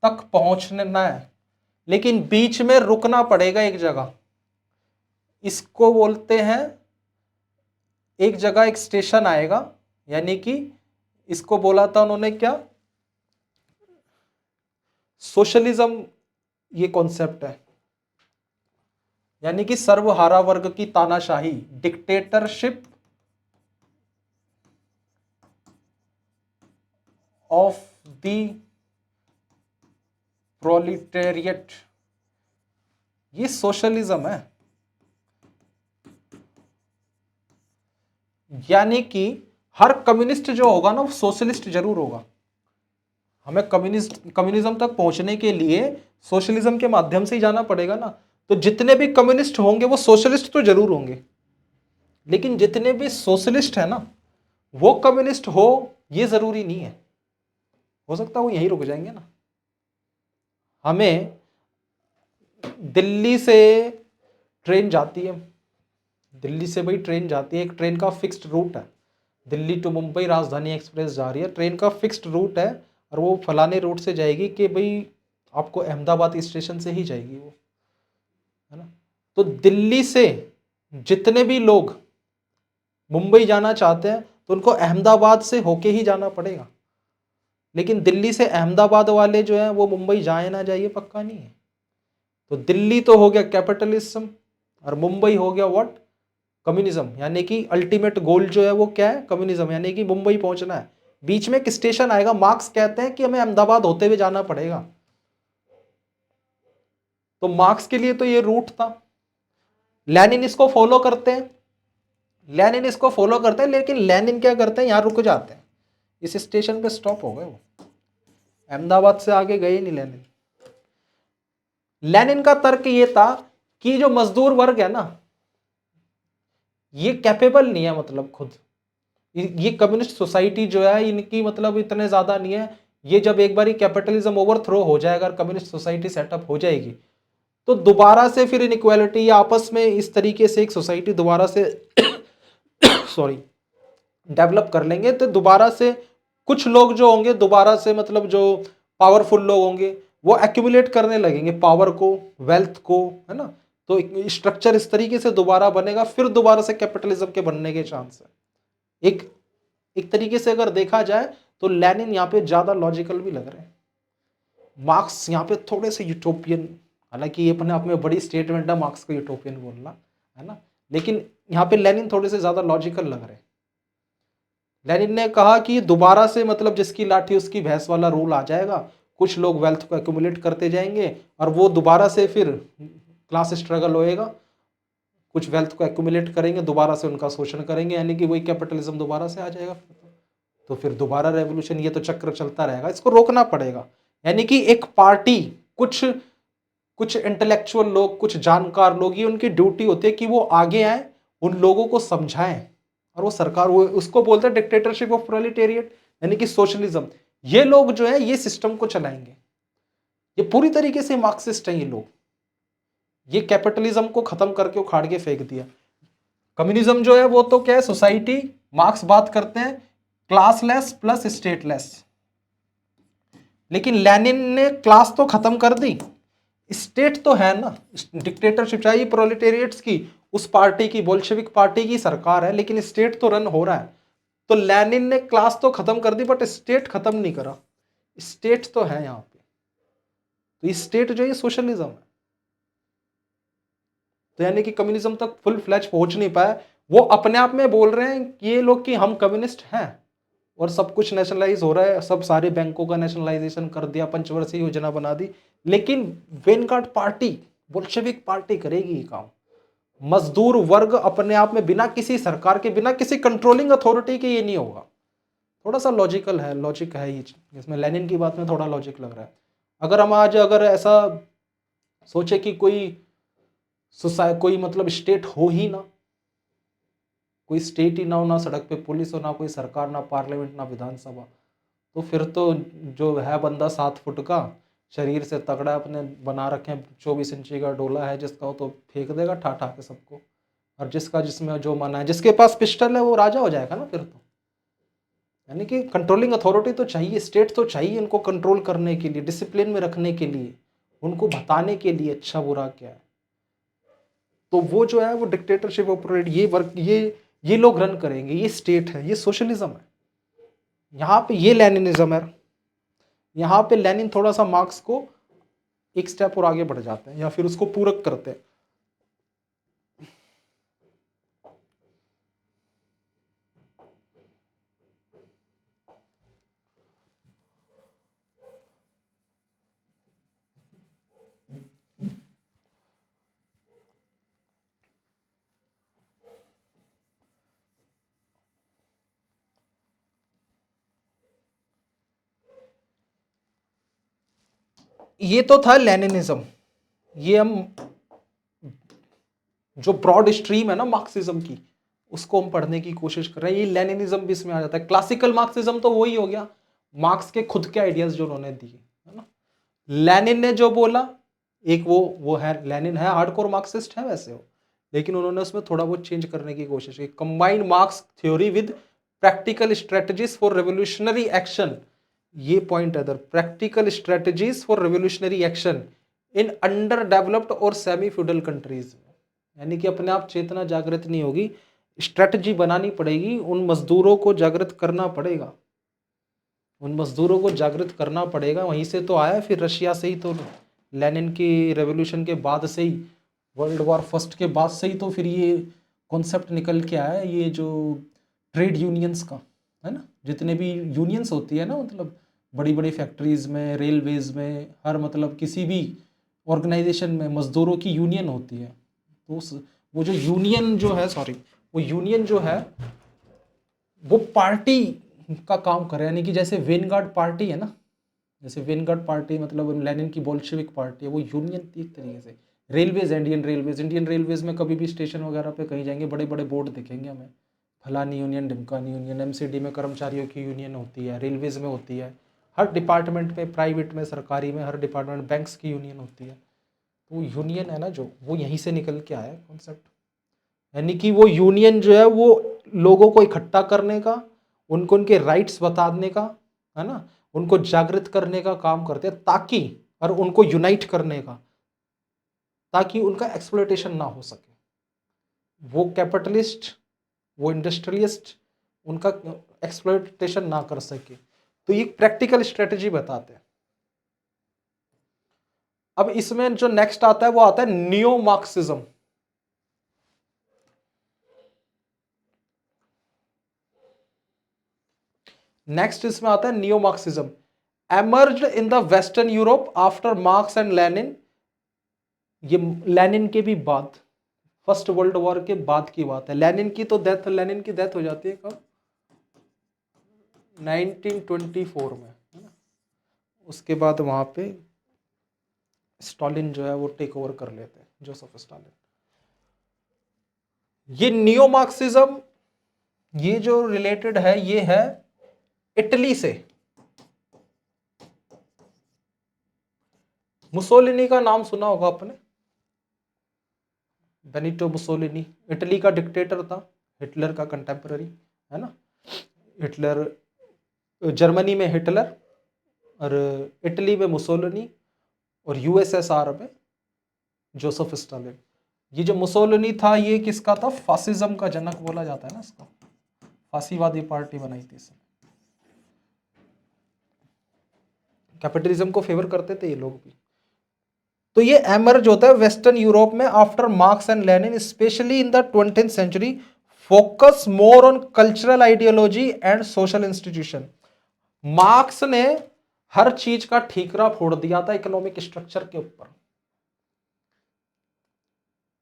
तक पहुंचना है, लेकिन बीच में रुकना पड़ेगा एक जगह, इसको बोलते हैं, एक जगह एक स्टेशन आएगा, यानी कि इसको बोला था उन्होंने क्या? सोशलिज्म, ये कॉन्सेप्ट है, यानी कि सर्वहारा वर्ग की तानाशाही, डिक्टेटरशिप ऑफ द प्रोलिटेरिएट, ये सोशलिज्म है। यानी कि हर कम्युनिस्ट जो होगा ना वो सोशलिस्ट जरूर होगा। हमें कम्युनिज्म तक पहुंचने के लिए सोशलिज्म के माध्यम से ही जाना पड़ेगा ना। तो जितने भी कम्युनिस्ट होंगे वो सोशलिस्ट तो जरूर होंगे, लेकिन जितने भी सोशलिस्ट है ना वो कम्युनिस्ट हो ये जरूरी नहीं है, हो सकता है वो यहीं रुक जाएंगे ना। हमें दिल्ली से ट्रेन जाती है, दिल्ली से भाई ट्रेन जाती है, एक ट्रेन का फिक्स्ड रूट है, दिल्ली टू मुंबई राजधानी एक्सप्रेस जा रही है, ट्रेन का फिक्स्ड रूट है, और वो फलाने रूट से जाएगी कि भाई आपको अहमदाबाद स्टेशन से ही जाएगी वो, है ना। तो दिल्ली से जितने भी लोग मुंबई जाना चाहते हैं तो उनको अहमदाबाद से होके ही जाना पड़ेगा, लेकिन दिल्ली से अहमदाबाद वाले जो है वो मुंबई जाए ना जाइए पक्का नहीं है। तो दिल्ली तो हो गया कैपिटलिज्म, और मुंबई हो गया व्हाट? कम्युनिज्म, यानी कि अल्टीमेट गोल जो है वो क्या है? कम्युनिज्म, यानी कि मुंबई पहुंचना है। बीच में एक स्टेशन आएगा, मार्क्स कहते हैं कि हमें अहमदाबाद होते हुए जाना पड़ेगा, तो मार्क्स के लिए तो ये रूट था। लेनिन इसको फॉलो करते हैं, लेनिन इसको फॉलो करते हैं, लेकिन लेनिन क्या करते हैं, यहां रुक जाते हैं, इस स्टेशन पे स्टॉप हो गए, वो अहमदाबाद से आगे गए नहीं लेनिन। लेनिन का तर्क ये था कि जो मजदूर वर्ग है ना, ये कैपेबल नहीं है, मतलब खुद ये कम्युनिस्ट सोसाइटी जो है इनकी मतलब इतने ज्यादा नहीं है, ये जब एक बार कैपिटलिज्म ओवरथ्रो हो जाएगा, कम्युनिस्ट सोसाइटी सेटअप हो जाएगी, तो दोबारा से फिर इनइक्वालिटी या आपस में इस तरीके से एक सोसाइटी दोबारा से सॉरी डेवलप कर लेंगे, तो दोबारा से कुछ लोग जो होंगे दोबारा से मतलब जो पावरफुल लोग होंगे वो एक्यूमुलेट करने लगेंगे पावर को, वेल्थ को, है ना, तो स्ट्रक्चर इस तरीके से दोबारा बनेगा, फिर दोबारा से कैपिटलिज्म के बनने के चांस है। एक एक तरीके से अगर देखा जाए तो लेनिन यहाँ पे ज्यादा लॉजिकल भी लग रहे हैं, मार्क्स यहाँ पे थोड़े से यूटोपियन, हालांकि ये अपने आप में बड़ी स्टेटमेंट है मार्क्स को यूटोपियन बोलना, है ना, लेकिन यहाँ पे लेनिन थोड़े से ज्यादा लॉजिकल लग रहे हैं। लेनिन ने कहा कि दोबारा से मतलब जिसकी लाठी उसकी भैंस वाला रूल आ जाएगा, कुछ लोग वेल्थ को एक्यूमुलेट करते जाएंगे और वो दोबारा से फिर क्लास स्ट्रगल होएगा, कुछ वेल्थ को एक्यूमुलेट करेंगे, दोबारा से उनका शोषण करेंगे, यानी कि वही कैपिटलिज्म दोबारा से आ जाएगा, तो फिर दोबारा रेवोल्यूशन, ये तो चक्र चलता रहेगा, इसको रोकना पड़ेगा। यानी कि एक पार्टी, कुछ कुछ इंटेलेक्चुअल लोग, कुछ जानकार लोग, ये उनकी ड्यूटी होती है कि वो आगे आए, उन लोगों को समझाएं, और वो सरकार, वो उसको बोलते हैं डिक्टेटरशिप ऑफ प्रोलेटेरिएट, यानी कि सोशलिज्म। ये लोग जो है ये सिस्टम को चलाएंगे, ये पूरी तरीके से मार्क्सिस्ट हैं ये लोग, ये कैपिटलिज्म को खत्म करके उखाड़ के फेंक दिया। कम्युनिज्म जो है वो तो क्या है, सोसाइटी, मार्क्स बात करते हैं क्लासलेस प्लस स्टेटलेस, लेकिन लेनिन ने क्लास तो खत्म कर दी, स्टेट तो है ना, डिक्टेटरशिप चाहिए प्रोलेटेरिएट्स की, उस पार्टी की, बोल्शेविक पार्टी की सरकार है, लेकिन स्टेट तो रन हो रहा है। तो लेनिन ने क्लास तो खत्म कर दी बट स्टेट खत्म नहीं करा, स्टेट तो है यहां पे, तो स्टेट जो है सोशलिज्म है। तो यानी कि कम्युनिज्म तक फुल फ्लैश पहुंच नहीं पाया, वो अपने आप में बोल रहे हैं कि ये लोग कि हम कम्युनिस्ट हैं, और सब कुछ नेशनलाइज हो रहा है, सब सारे बैंकों का नेशनलाइजेशन कर दिया, पंचवर्षीय योजना बना दी, लेकिन वेनगार्ड पार्टी, बोल्शेविक पार्टी करेगी ये काम। मजदूर वर्ग अपने आप में बिना किसी सरकार के, बिना किसी कंट्रोलिंग अथॉरिटी के ये नहीं होगा। थोड़ा सा लॉजिकल है, लॉजिक है ये, इसमें लेनिन की बात में थोड़ा लॉजिक लग रहा है। अगर हम आज अगर ऐसा सोचे कि कोई मतलब स्टेट हो ही ना, कोई स्टेट ही ना हो, ना सड़क पे पुलिस हो, ना कोई सरकार, ना पार्लियामेंट, ना विधानसभा, तो फिर तो जो है बंदा 7 फुट का, शरीर से तगड़ा, अपने बना रखे हैं 24 इंची का डोला है जिसका, वो तो फेंक देगा ठा ठा के सबको, और जिसका जिसमें जो मना है, जिसके पास पिस्टल है वो राजा हो जाएगा ना फिर तो। यानी कि कंट्रोलिंग अथॉरिटी तो चाहिए, स्टेट तो चाहिए इनको कंट्रोल करने के लिए, डिसिप्लिन में रखने के लिए, उनको बताने के लिए अच्छा बुरा क्या है। तो वो जो है वो डिक्टेटरशिप ऑपरेट, ये वर्क, ये लोग रन करेंगे, ये स्टेट है, ये सोशलिज्म है। यहाँ पे ये लेनिनिज्म है, यहाँ पे लेनिन थोड़ा सा मार्क्स को एक स्टेप और आगे बढ़ जाते हैं, या फिर उसको पूरक करते हैं। ये तो था लेनिनिज्म, ये हम जो ब्रॉड स्ट्रीम है ना मार्क्सिज्म की, उसको हम पढ़ने की कोशिश कर रहे हैं। ये लेनिनिज्म भी इसमें आ जाता है। क्लासिकल मार्क्सिज्म तो वही हो गया, मार्क्स के खुद के आइडियाज जो उन्होंने दिए, है ना। लेनिन ने जो बोला, एक वो है, लेनिन है हार्डकोर मार्क्सिस्ट है वैसे वो, लेकिन उन्होंने उसमें थोड़ा बहुत चेंज करने की कोशिश की। Combined marks theory with practical strategies for revolutionary action, ये पॉइंट है इधर, practical strategies for revolutionary action in under developed और सेमी फ्यूडल कंट्रीज। यानी कि अपने आप चेतना जागृत नहीं होगी, स्ट्रेटजी बनानी पड़ेगी, उन मजदूरों को जागृत करना पड़ेगा, उन मजदूरों को जागृत करना पड़ेगा। वहीं से तो आया, फिर रशिया से ही तो, लेनिन की रेवोल्यूशन के बाद से ही, वर्ल्ड वॉर फर्स्ट के बाद से ही तो फिर ये कॉन्सेप्ट निकल के आया, ये जो ट्रेड यूनियंस का, है ना, जितने भी यूनियंस होती है ना, मतलब बड़ी बड़ी फैक्ट्रीज़ में, रेलवेज़ में, हर मतलब किसी भी ऑर्गेनाइजेशन में मज़दूरों की यूनियन होती है। तो वो जो यूनियन जो है, सॉरी, वो यूनियन जो है वो पार्टी का काम करे, यानी कि जैसे वेनगार्ड पार्टी है ना, जैसे वेनगार्ड पार्टी मतलब लेनिन की बोल्शेविक पार्टी है, वो यूनियन थी एक तरीके से। रेलवेज, इंडियन रेलवेज में कभी भी स्टेशन वगैरह पे कहीं जाएंगे, बड़े बड़े बोर्ड दिखेंगे हमें, फलानी यूनियन, ढिमकानी यूनियन। एमसीडी में कर्मचारियों की यूनियन होती है, रेलवेज में होती है, हर डिपार्टमेंट में, प्राइवेट में, सरकारी में, हर डिपार्टमेंट, बैंक्स की यूनियन होती है। तो यूनियन है ना जो, वो यहीं से निकल के आया है कॉन्सेप्ट। यानी कि वो यूनियन जो है वो लोगों को इकट्ठा करने का, उनको उनके राइट्स बताने का, है ना, उनको जागृत करने का काम करते हैं, ताकि, और उनको यूनाइट करने का, ताकि उनका एक्सप्लॉयटेशन ना हो सके। वो कैपिटलिस्ट, वो इंडस्ट्रियलिस्ट उनका एक्सप्लॉयटेशन ना कर सके। तो ये प्रैक्टिकल स्ट्रेटजी बताते हैं। अब इसमें जो नेक्स्ट आता है वो आता है नियो मार्क्सिज्म। नेक्स्ट इसमें आता है neo Marxism, emerged in the western Europe after Marx and Lenin. ये लेनिन के भी बाद, फर्स्ट वर्ल्ड वॉर के बाद की बात है। लेनिन की डेथ हो जाती है कब? 1924 में, है ना। उसके बाद वहां पे स्टालिन जो है वो टेक ओवर कर लेते हैं, जोसेफ स्टालिन। ये नियो मार्क्सिज्म, ये जो रिलेटेड है, ये है इटली से। मुसोलिनी का नाम सुना होगा आपने, बेनिटो मुसोलिनी, इटली का डिक्टेटर था, हिटलर का कंटेम्पररी, है ना। हिटलर, जर्मनी में हिटलर, और इटली में मुसोलिनी, और यूएसएसआर में जोसेफ स्टालिन। ये जो मुसोलिनी था ये किसका था? फासिज्म का जनक बोला जाता है ना इसको, फासीवादी पार्टी बनाई थी इसने। कैपिटलिज्म को फेवर करते थे ये लोग भी। तो ये एमर्ज होता है वेस्टर्न यूरोप में after Marx and Lenin, specially in the 20th century, focus more on cultural ideology and social institution. Marx ने हर चीज का ठीकरा फोड़ दिया था इकोनॉमिक स्ट्रक्चर के ऊपर,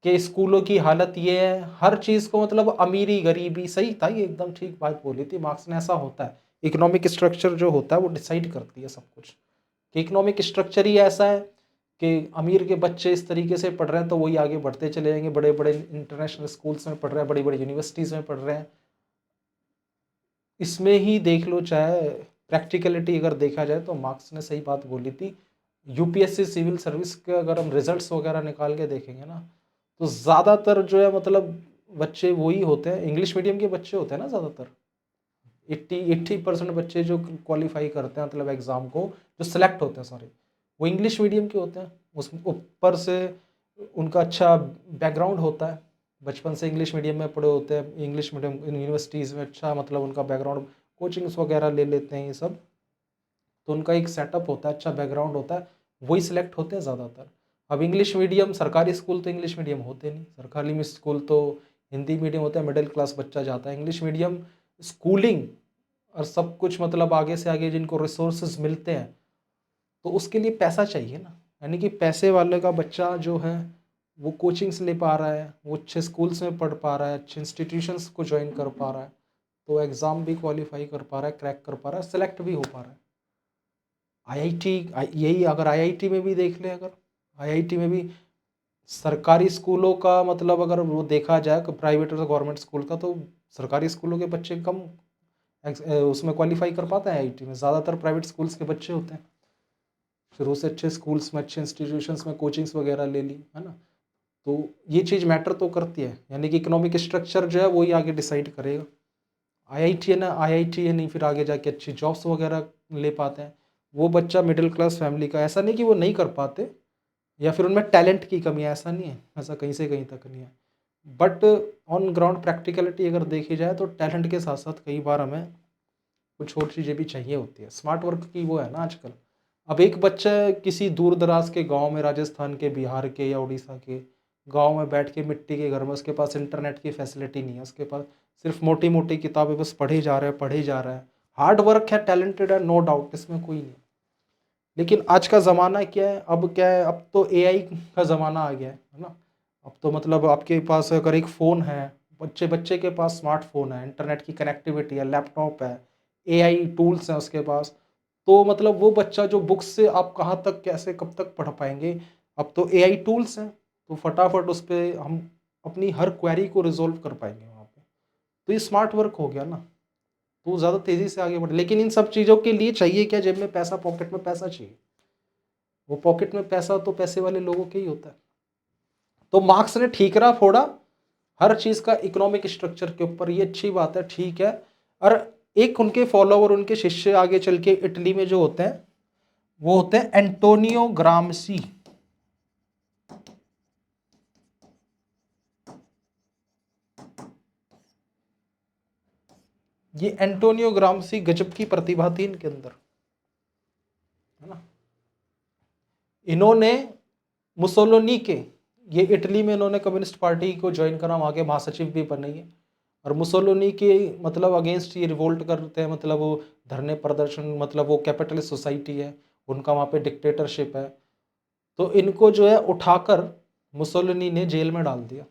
कि स्कूलों की हालत ये है, हर चीज को मतलब अमीरी गरीबी, सही था, ये एकदम ठीक बात बोली थी मार्क्स ने। ऐसा होता है, इकोनॉमिक स्ट्रक्चर जो होता है वो डिसाइड करती है सब कुछ, कि इकोनॉमिक स्ट्रक्चर ही ऐसा है कि अमीर के बच्चे इस तरीके से पढ़ रहे हैं तो वही आगे बढ़ते चले जाएंगे, बड़े बड़े इंटरनेशनल स्कूल्स में पढ़ रहे हैं, बड़ी बड़ी यूनिवर्सिटीज़ में पढ़ रहे हैं। इसमें ही देख लो, चाहे प्रैक्टिकलिटी अगर देखा जाए तो मार्क्स ने सही बात बोली थी। यूपीएससी सिविल सर्विस के अगर हम रिजल्ट्स वगैरह निकाल के देखेंगे ना, तो ज़्यादातर जो है मतलब बच्चे वही होते हैं, इंग्लिश मीडियम के बच्चे होते हैं ना ज़्यादातर। 80% बच्चे जो क्वालिफाई करते हैं मतलब एग्ज़ाम को, जो सिलेक्ट होते हैं, सॉरी, वो इंग्लिश मीडियम के होते हैं। उस ऊपर से उनका अच्छा बैकग्राउंड होता है, बचपन से इंग्लिश मीडियम में पढ़े होते हैं, इंग्लिश मीडियम यूनिवर्सिटीज़ में अच्छा मतलब उनका बैकग्राउंड, कोचिंग्स वगैरह ले लेते हैं ये सब, तो उनका एक सेटअप होता है, अच्छा बैकग्राउंड होता है, वही सिलेक्ट होते हैं ज़्यादातर। अब इंग्लिश मीडियम, सरकारी स्कूल तो इंग्लिश मीडियम होते नहीं, सरकारी स्कूल तो हिंदी मीडियम होता है, मिडिल क्लास बच्चा जाता है। इंग्लिश मीडियम स्कूलिंग और सब कुछ मतलब आगे से आगे जिनको रिसोर्सेज मिलते हैं, तो उसके लिए पैसा चाहिए ना, यानी कि पैसे वाले का बच्चा जो है वो कोचिंग्स ले पा रहा है, वो अच्छे स्कूल्स में पढ़ पा रहा है, अच्छे इंस्टीट्यूशंस को ज्वाइन कर पा रहा है, तो एग्ज़ाम भी क्वालिफाई कर पा रहा है, क्रैक कर पा रहा है, सेलेक्ट भी हो पा रहा है। आईआईटी, यही अगर आईआईटी में भी देख लें, अगर आईआईटी में भी सरकारी स्कूलों का मतलब अगर वो देखा जाए कि प्राइवेट और गवर्नमेंट स्कूल का, तो सरकारी स्कूलों के बच्चे कम उसमें क्वालिफाई कर पाते हैं आईआईटी में, ज़्यादातर प्राइवेट स्कूल्स के बच्चे होते हैं। शुरू से अच्छे स्कूल्स में, अच्छे इंस्टीट्यूशंस में कोचिंग्स वगैरह ले ली, है ना। तो ये चीज़ मैटर तो करती है, यानी कि इकोनॉमिक स्ट्रक्चर जो है वही आगे डिसाइड करेगा। आईआईटी है ना, आईआईटी है नहीं, फिर आगे जाके अच्छी जॉब्स वगैरह ले पाते हैं। वो बच्चा मिडिल क्लास फैमिली का, ऐसा नहीं कि वो नहीं कर पाते या फिर उनमें टैलेंट की कमी है, ऐसा नहीं है, ऐसा कहीं से कहीं तक नहीं है। बट ऑन ग्राउंड प्रैक्टिकलिटी अगर देखी जाए तो टैलेंट के साथ साथ कई बार हमें कुछ और चीज़ें भी चाहिए होती है। स्मार्ट वर्क की वो है ना आजकल। अब एक बच्चा किसी दूर दराज के गांव में, राजस्थान के, बिहार के या उड़ीसा के, गांव में बैठ के मिट्टी के घर में, उसके पास इंटरनेट की फैसिलिटी नहीं है, उसके पास सिर्फ मोटी मोटी किताबें बस पढ़े जा रहे हैं पढ़े जा रहा है। हार्ड वर्क है, टैलेंटेड है, नो डाउट, इसमें कोई नहीं। लेकिन आज का ज़माना क्या है, अब क्या है, अब तो एआई का ज़माना आ गया है ना। अब तो मतलब आपके पास अगर एक फ़ोन है, बच्चे बच्चे के पास स्मार्टफोन है, इंटरनेट की कनेक्टिविटी है, लैपटॉप है, एआई टूल्स हैं उसके पास, तो मतलब वो बच्चा जो बुक्स से आप कहाँ तक कैसे कब तक पढ़ पाएंगे। अब तो एआई टूल्स हैं, तो फटाफट उस पर हम अपनी हर क्वेरी को रिजोल्व कर पाएंगे वहाँ पे। तो ये स्मार्ट वर्क हो गया ना, तो वो ज़्यादा तेज़ी से आगे बढ़े। लेकिन इन सब चीज़ों के लिए चाहिए क्या, जेब में पैसा, पॉकेट में पैसा चाहिए। वो पॉकेट में पैसा तो पैसे वाले लोगों के ही होता है। तो मार्क्स ने ठीकरा फोड़ा हर चीज़ का इकोनॉमिक स्ट्रक्चर के ऊपर, ये अच्छी बात है, ठीक है। और एक उनके फॉलोवर, उनके शिष्य आगे चल के इटली में जो होते हैं, वो होते हैं एंटोनियो ग्रामसी। ये एंटोनियो ग्रामसी गजब की प्रतिभा थी इनके अंदर, है ना। इन्होंने मुसोलिनी के, ये इटली में इन्होंने कम्युनिस्ट पार्टी को ज्वाइन करा, वहाँ के महासचिव भी बने हैं। और मुसोलिनी के मतलब अगेंस्ट ये रिवोल्ट करते हैं, मतलब वो धरने प्रदर्शन, मतलब वो कैपिटलिस्ट सोसाइटी है उनका, वहाँ पे डिक्टेटरशिप है। तो इनको जो है उठाकर मुसोलिनी ने जेल में डाल दिया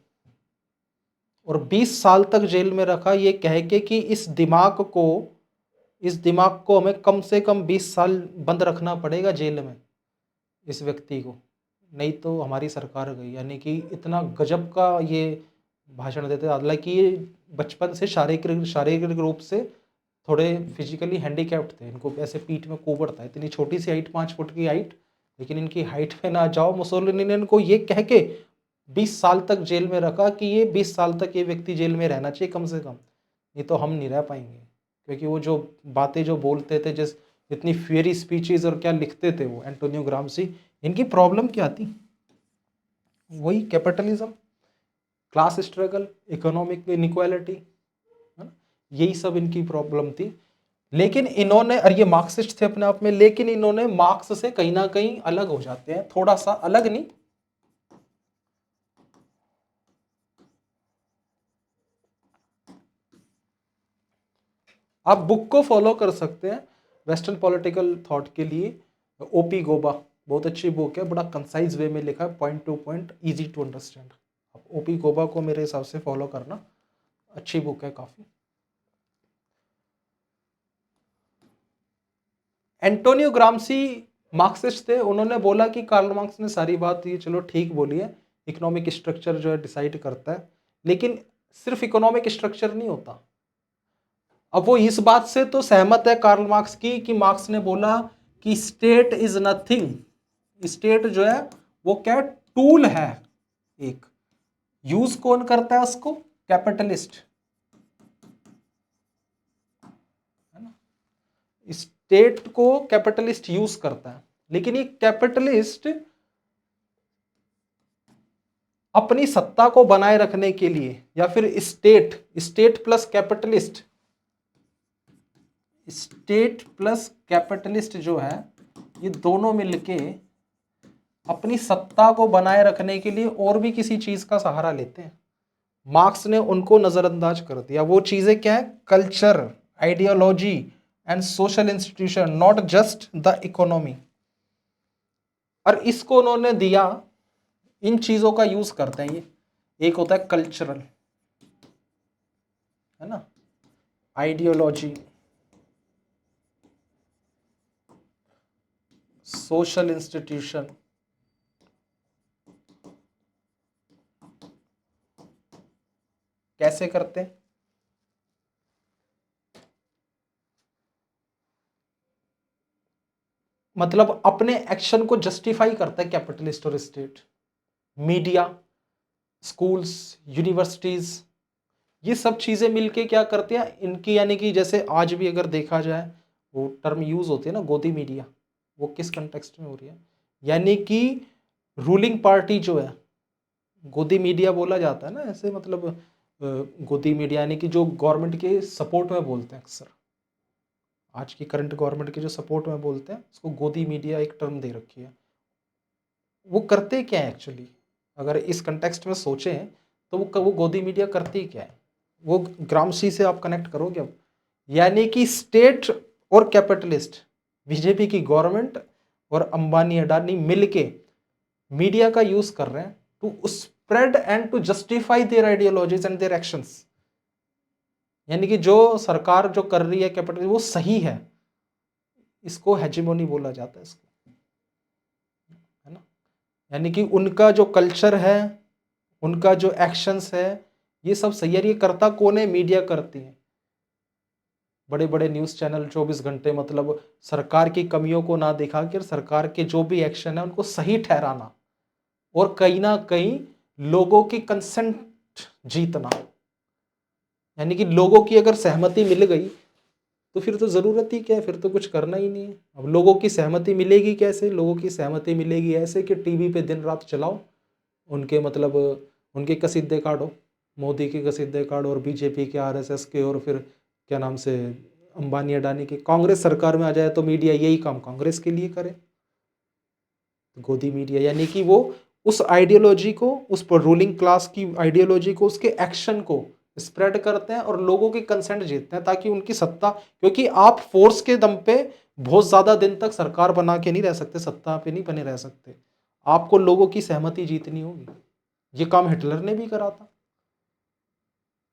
और 20 साल तक जेल में रखा, ये कह के कि इस दिमाग को हमें कम से कम 20 साल बंद रखना पड़ेगा जेल में, इस व्यक्ति को, नहीं तो हमारी सरकार गई। यानी कि इतना गजब का ये भाषण देते। हालांकि ये बचपन से शारीरिक रूप से थोड़े फिजिकली हैंडीकैप्ड थे, इनको ऐसे पीठ में कोबड़ था, इतनी छोटी सी हाइट, 5 फुट की हाइट, लेकिन इनकी हाइट पे ना जाओ। मुसोलिनी ने इनको ये कह के 20 साल तक जेल में रखा कि ये 20 साल तक ये व्यक्ति जेल में रहना चाहिए कम से कम, नहीं तो हम नहीं रह पाएंगे। क्योंकि वो जो बातें जो बोलते थे, जिस इतनी फेरी स्पीचेस और क्या लिखते थे वो एंटोनियो ग्रामसी, इनकी प्रॉब्लम क्या थी, वही capitalism, class struggle, economic inequality, है ना, यही सब इनकी प्रॉब्लम थी। लेकिन इन्होंने, और ये मार्क्सिस्ट थे अपने आप में, लेकिन इन्होंने मार्क्स से कहीं ना कहीं अलग हो जाते हैं, थोड़ा सा अलग नहीं, आप बुक को फॉलो कर सकते हैं वेस्टर्न पॉलिटिकल थॉट के लिए। ओपी गोबा बहुत अच्छी बुक है, बड़ा कंसाइज वे में लिखा है, point to point, easy to understand. आप ओपी गोबा को मेरे हिसाब से फॉलो करना, अच्छी बुक है काफी। एंटोनियो ग्रामसी मार्क्सिस्ट थे, उन्होंने बोला कि कार्ल मार्क्स ने सारी बात ये चलो ठीक बोली है, इकोनॉमिक स्ट्रक्चर जो है डिसाइड करता है, लेकिन सिर्फ इकोनॉमिक स्ट्रक्चर नहीं होता। अब वो इस बात से तो सहमत है कार्ल मार्क्स की, कि मार्क्स ने बोला कि स्टेट इज नथिंग, स्टेट जो है वो क्या, टूल है एक, यूज कौन करता है उसको, कैपिटलिस्ट, है ना। स्टेट को कैपिटलिस्ट यूज करता है, लेकिन ये कैपिटलिस्ट अपनी सत्ता को बनाए रखने के लिए, या फिर state plus capitalist, state plus capitalist जो है, ये दोनों मिलके अपनी सत्ता को बनाए रखने के लिए और भी किसी चीज का सहारा लेते हैं। मार्क्स ने उनको नजरअंदाज कर दिया। वो चीजें क्या है, culture, ideology and social institution, not just the economy. और इसको उन्होंने दिया, इन चीजों का यूज करते हैं ये, एक होता है कल्चरल, है ना, आइडियोलॉजी, सोशल इंस्टीट्यूशन, कैसे करते हैं, मतलब अपने एक्शन को जस्टिफाई करता है कैपिटलिस्ट और स्टेट। मीडिया, स्कूल्स, यूनिवर्सिटीज, ये सब चीजें मिलके क्या करते हैं इनकी, यानी कि जैसे आज भी अगर देखा जाए, वो टर्म यूज होती है ना गोदी मीडिया, वो किस कंटेक्स्ट में हो रही है, यानी कि रूलिंग पार्टी जो है, गोदी मीडिया बोला जाता है ना ऐसे, मतलब गोदी मीडिया यानी कि जो गवर्नमेंट के सपोर्ट में बोलते हैं अक्सर, आज की करंट गवर्नमेंट के जो सपोर्ट में बोलते हैं उसको गोदी मीडिया एक टर्म दे रखी है। वो करते क्या है एक्चुअली, अगर इस कंटेक्स्ट में सोचें तो वो गोदी मीडिया करती क्या है, वो ग्रामशी से आप कनेक्ट करोगे अब, यानी कि स्टेट और कैपिटलिस्ट, बीजेपी की गवर्नमेंट और अंबानी अडानी मिलके मीडिया का यूज कर रहे हैं to spread and to justify their ideologies and their actions. यानी कि जो सरकार जो कर रही है कैपिटल वो सही है, इसको हेजिमोनी बोला जाता है इसको, है ना। यानी कि उनका जो कल्चर है, उनका जो एक्शंस है, ये सब सही है। ये करता कौन है? मीडिया करती है। बड़े बड़े न्यूज़ चैनल 24 घंटे मतलब सरकार की कमियों को ना दिखा कर सरकार के जो भी एक्शन है उनको सही ठहराना और कहीं ना कहीं लोगों की कंसेंट जीतना। यानी कि लोगों की अगर सहमति मिल गई तो फिर तो ज़रूरत ही क्या है, फिर तो कुछ करना ही नहीं है। अब लोगों की सहमति मिलेगी कैसे? लोगों की सहमति मिलेगी ऐसे कि टीवी पे दिन रात चलाओ उनके मतलब उनके कसीदे काढ़ो, मोदी के कसीदे काढ़ो और बीजेपी के, आरएसएस के, और फिर क्या नाम से अंबानी अडानी के। कांग्रेस सरकार में आ जाए तो मीडिया यही काम कांग्रेस के लिए करे, गोदी मीडिया। यानी कि वो उस आइडियोलॉजी को, उस रूलिंग क्लास की आइडियोलॉजी को, उसके एक्शन को स्प्रेड करते हैं और लोगों की कंसेंट जीतते हैं ताकि उनकी सत्ता, क्योंकि आप फोर्स के दम पे बहुत ज्यादा दिन तक सरकार बना के नहीं रह सकते, सत्ता पे नहीं बने रह सकते, आपको लोगों की सहमति जीतनी होगी। ये काम हिटलर ने भी करा था।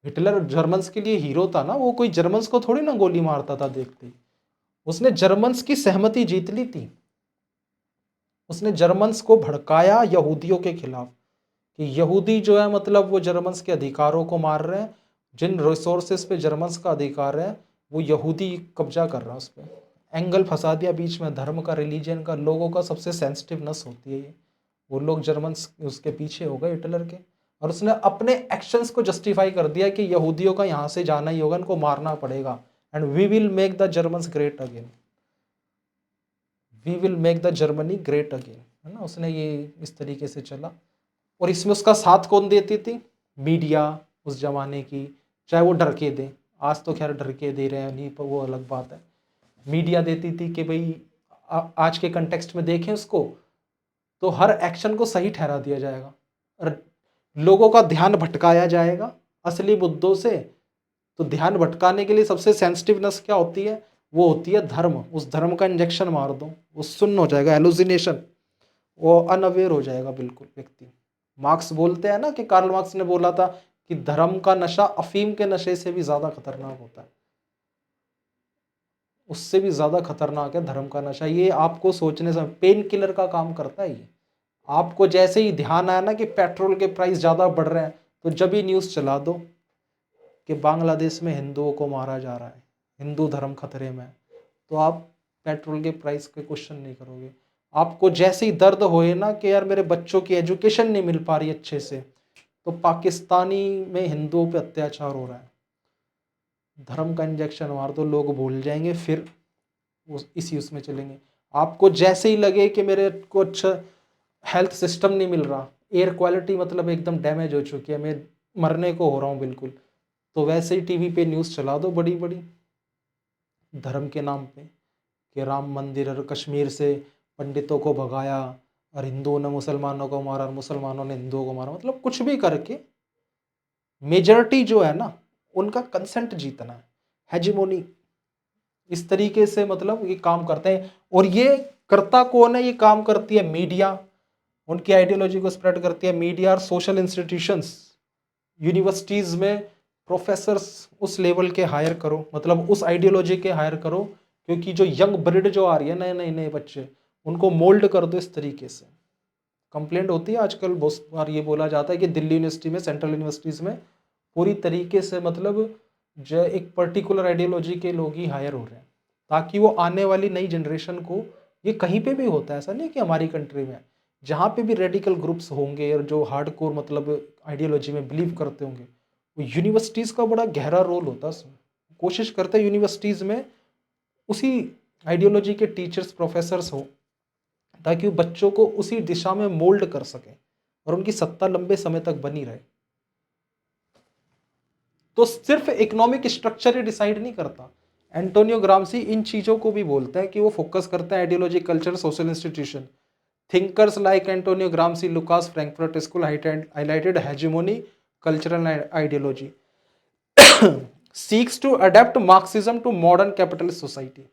हिटलर जर्मन्स के लिए हीरो था ना, वो कोई जर्मन्स को थोड़ी ना गोली मारता था देखते ही, उसने जर्मन्स की सहमति जीत ली थी। उसने जर्मन्स को भड़काया यहूदियों के खिलाफ कि यहूदी जो है मतलब वो जर्मन्स के अधिकारों को मार रहे हैं, जिन रिसोर्सेस पे जर्मन्स का अधिकार है वो यहूदी कब्जा कर रहा है उस पर। एंगल फंसा दिया बीच में, धर्म का, रिलीजन का, लोगों का सबसे सेंसिटिवनेस होती है ये। वो लोग जर्मन्स उसके पीछे हो गए हिटलर के, और उसने अपने एक्शंस को जस्टिफाई कर दिया कि यहूदियों का यहाँ से जाना ही होगा, इनको मारना पड़ेगा, and we will make the Germans great again, we will make the Germany great again, है ना। उसने ये इस तरीके से चला, और इसमें उसका साथ कौन देती थी? मीडिया उस जमाने की, चाहे वो डर के दे, आज तो खैर डर के दे रहे हैं नहीं, पर वो अलग बात है। मीडिया देती थी कि भाई आज के कंटेक्स्ट में देखें उसको तो हर एक्शन को सही ठहरा दिया जाएगा और लोगों का ध्यान भटकाया जाएगा असली मुद्दों से। तो ध्यान भटकाने के लिए सबसे सेंसिटिवनेस क्या होती है? वो होती है धर्म। उस धर्म का इंजेक्शन मार दो, वो सुन्न हो जाएगा, एलुसिनेशन, वो अनअवेयर हो जाएगा बिल्कुल व्यक्ति। मार्क्स बोलते हैं ना कि कार्ल मार्क्स ने बोला था कि धर्म का नशा अफीम के नशे से भी ज्यादा खतरनाक होता है, उससे भी ज्यादा खतरनाक है धर्म का नशा। ये आपको सोचने से पेन किलर का काम करता है ये। आपको जैसे ही ध्यान आया ना कि पेट्रोल के प्राइस ज्यादा बढ़ रहे हैं, तो जब ही न्यूज चला दो कि बांग्लादेश में हिंदुओं को मारा जा रहा है, हिंदू धर्म खतरे में है, तो आप पेट्रोल के प्राइस के क्वेश्चन नहीं करोगे। आपको जैसे ही दर्द होए ना कि यार मेरे बच्चों की एजुकेशन नहीं मिल पा रही अच्छे से, तो पाकिस्तानी में हिंदुओं पे अत्याचार हो रहा है, धर्म का इंजेक्शन मार दो, लोग भूल जाएंगे, फिर इसी उसमें चलेंगे। आपको जैसे ही लगे कि मेरे को अच्छा हेल्थ सिस्टम नहीं मिल रहा, एयर क्वालिटी मतलब एकदम डैमेज हो चुकी है, मैं मरने को हो रहा हूँ बिल्कुल, तो वैसे ही टीवी पे न्यूज़ चला दो बड़ी बड़ी धर्म के नाम पे कि राम मंदिर और कश्मीर से पंडितों को भगाया और हिंदुओं ने मुसलमानों को मारा और मुसलमानों ने हिंदुओं को मारा, मतलब कुछ भी करके मेजॉरिटी जो है ना उनका कंसेंट जीतना है, हेजिमोनी। इस तरीके से मतलब ये काम करते हैं। और ये करता कौन है? ये काम करती है मीडिया, उनकी आइडियोलॉजी को स्प्रेड करती है मीडिया और सोशल इंस्टीट्यूशंस। यूनिवर्सिटीज में प्रोफेसर्स उस लेवल के हायर करो, मतलब उस आइडियोलॉजी के हायर करो, क्योंकि जो यंग ब्रिड जो आ रही है, नए नए नए बच्चे, उनको मोल्ड कर दो इस तरीके से। कंप्लेंट होती है आजकल बहुत बार, ये बोला जाता है कि दिल्ली यूनिवर्सिटी में, सेंट्रल यूनिवर्सिटीज में पूरी तरीके से मतलब जो एक पर्टिकुलर आइडियोलॉजी के लोग ही हायर हो रहे हैं, ताकि वो आने वाली नई जनरेशन को, ये कहीं पे भी होता है, ऐसा नहीं कि हमारी कंट्री में, जहाँ पे भी रेडिकल ग्रुप्स होंगे और जो हार्डकोर मतलब आइडियोलॉजी में बिलीव करते होंगे, वो यूनिवर्सिटीज़ का बड़ा गहरा रोल होता है उसमें। कोशिश करते हैं यूनिवर्सिटीज़ में उसी आइडियोलॉजी के टीचर्स प्रोफेसर्स हो, ताकि वो बच्चों को उसी दिशा में मोल्ड कर सकें और उनकी सत्ता लंबे समय तक बनी रहे। तो सिर्फ इकोनॉमिक स्ट्रक्चर ही डिसाइड नहीं करता, एंटोनियो ग्रामसी इन चीज़ों को भी बोलते हैं कि वो फोकस करते हैं ideology, culture, social institution. Thinkers like Antonio Gramsci, Lucas Frankfurt School highlighted hegemony, cultural ideology seeks to adapt Marxism to modern capitalist society.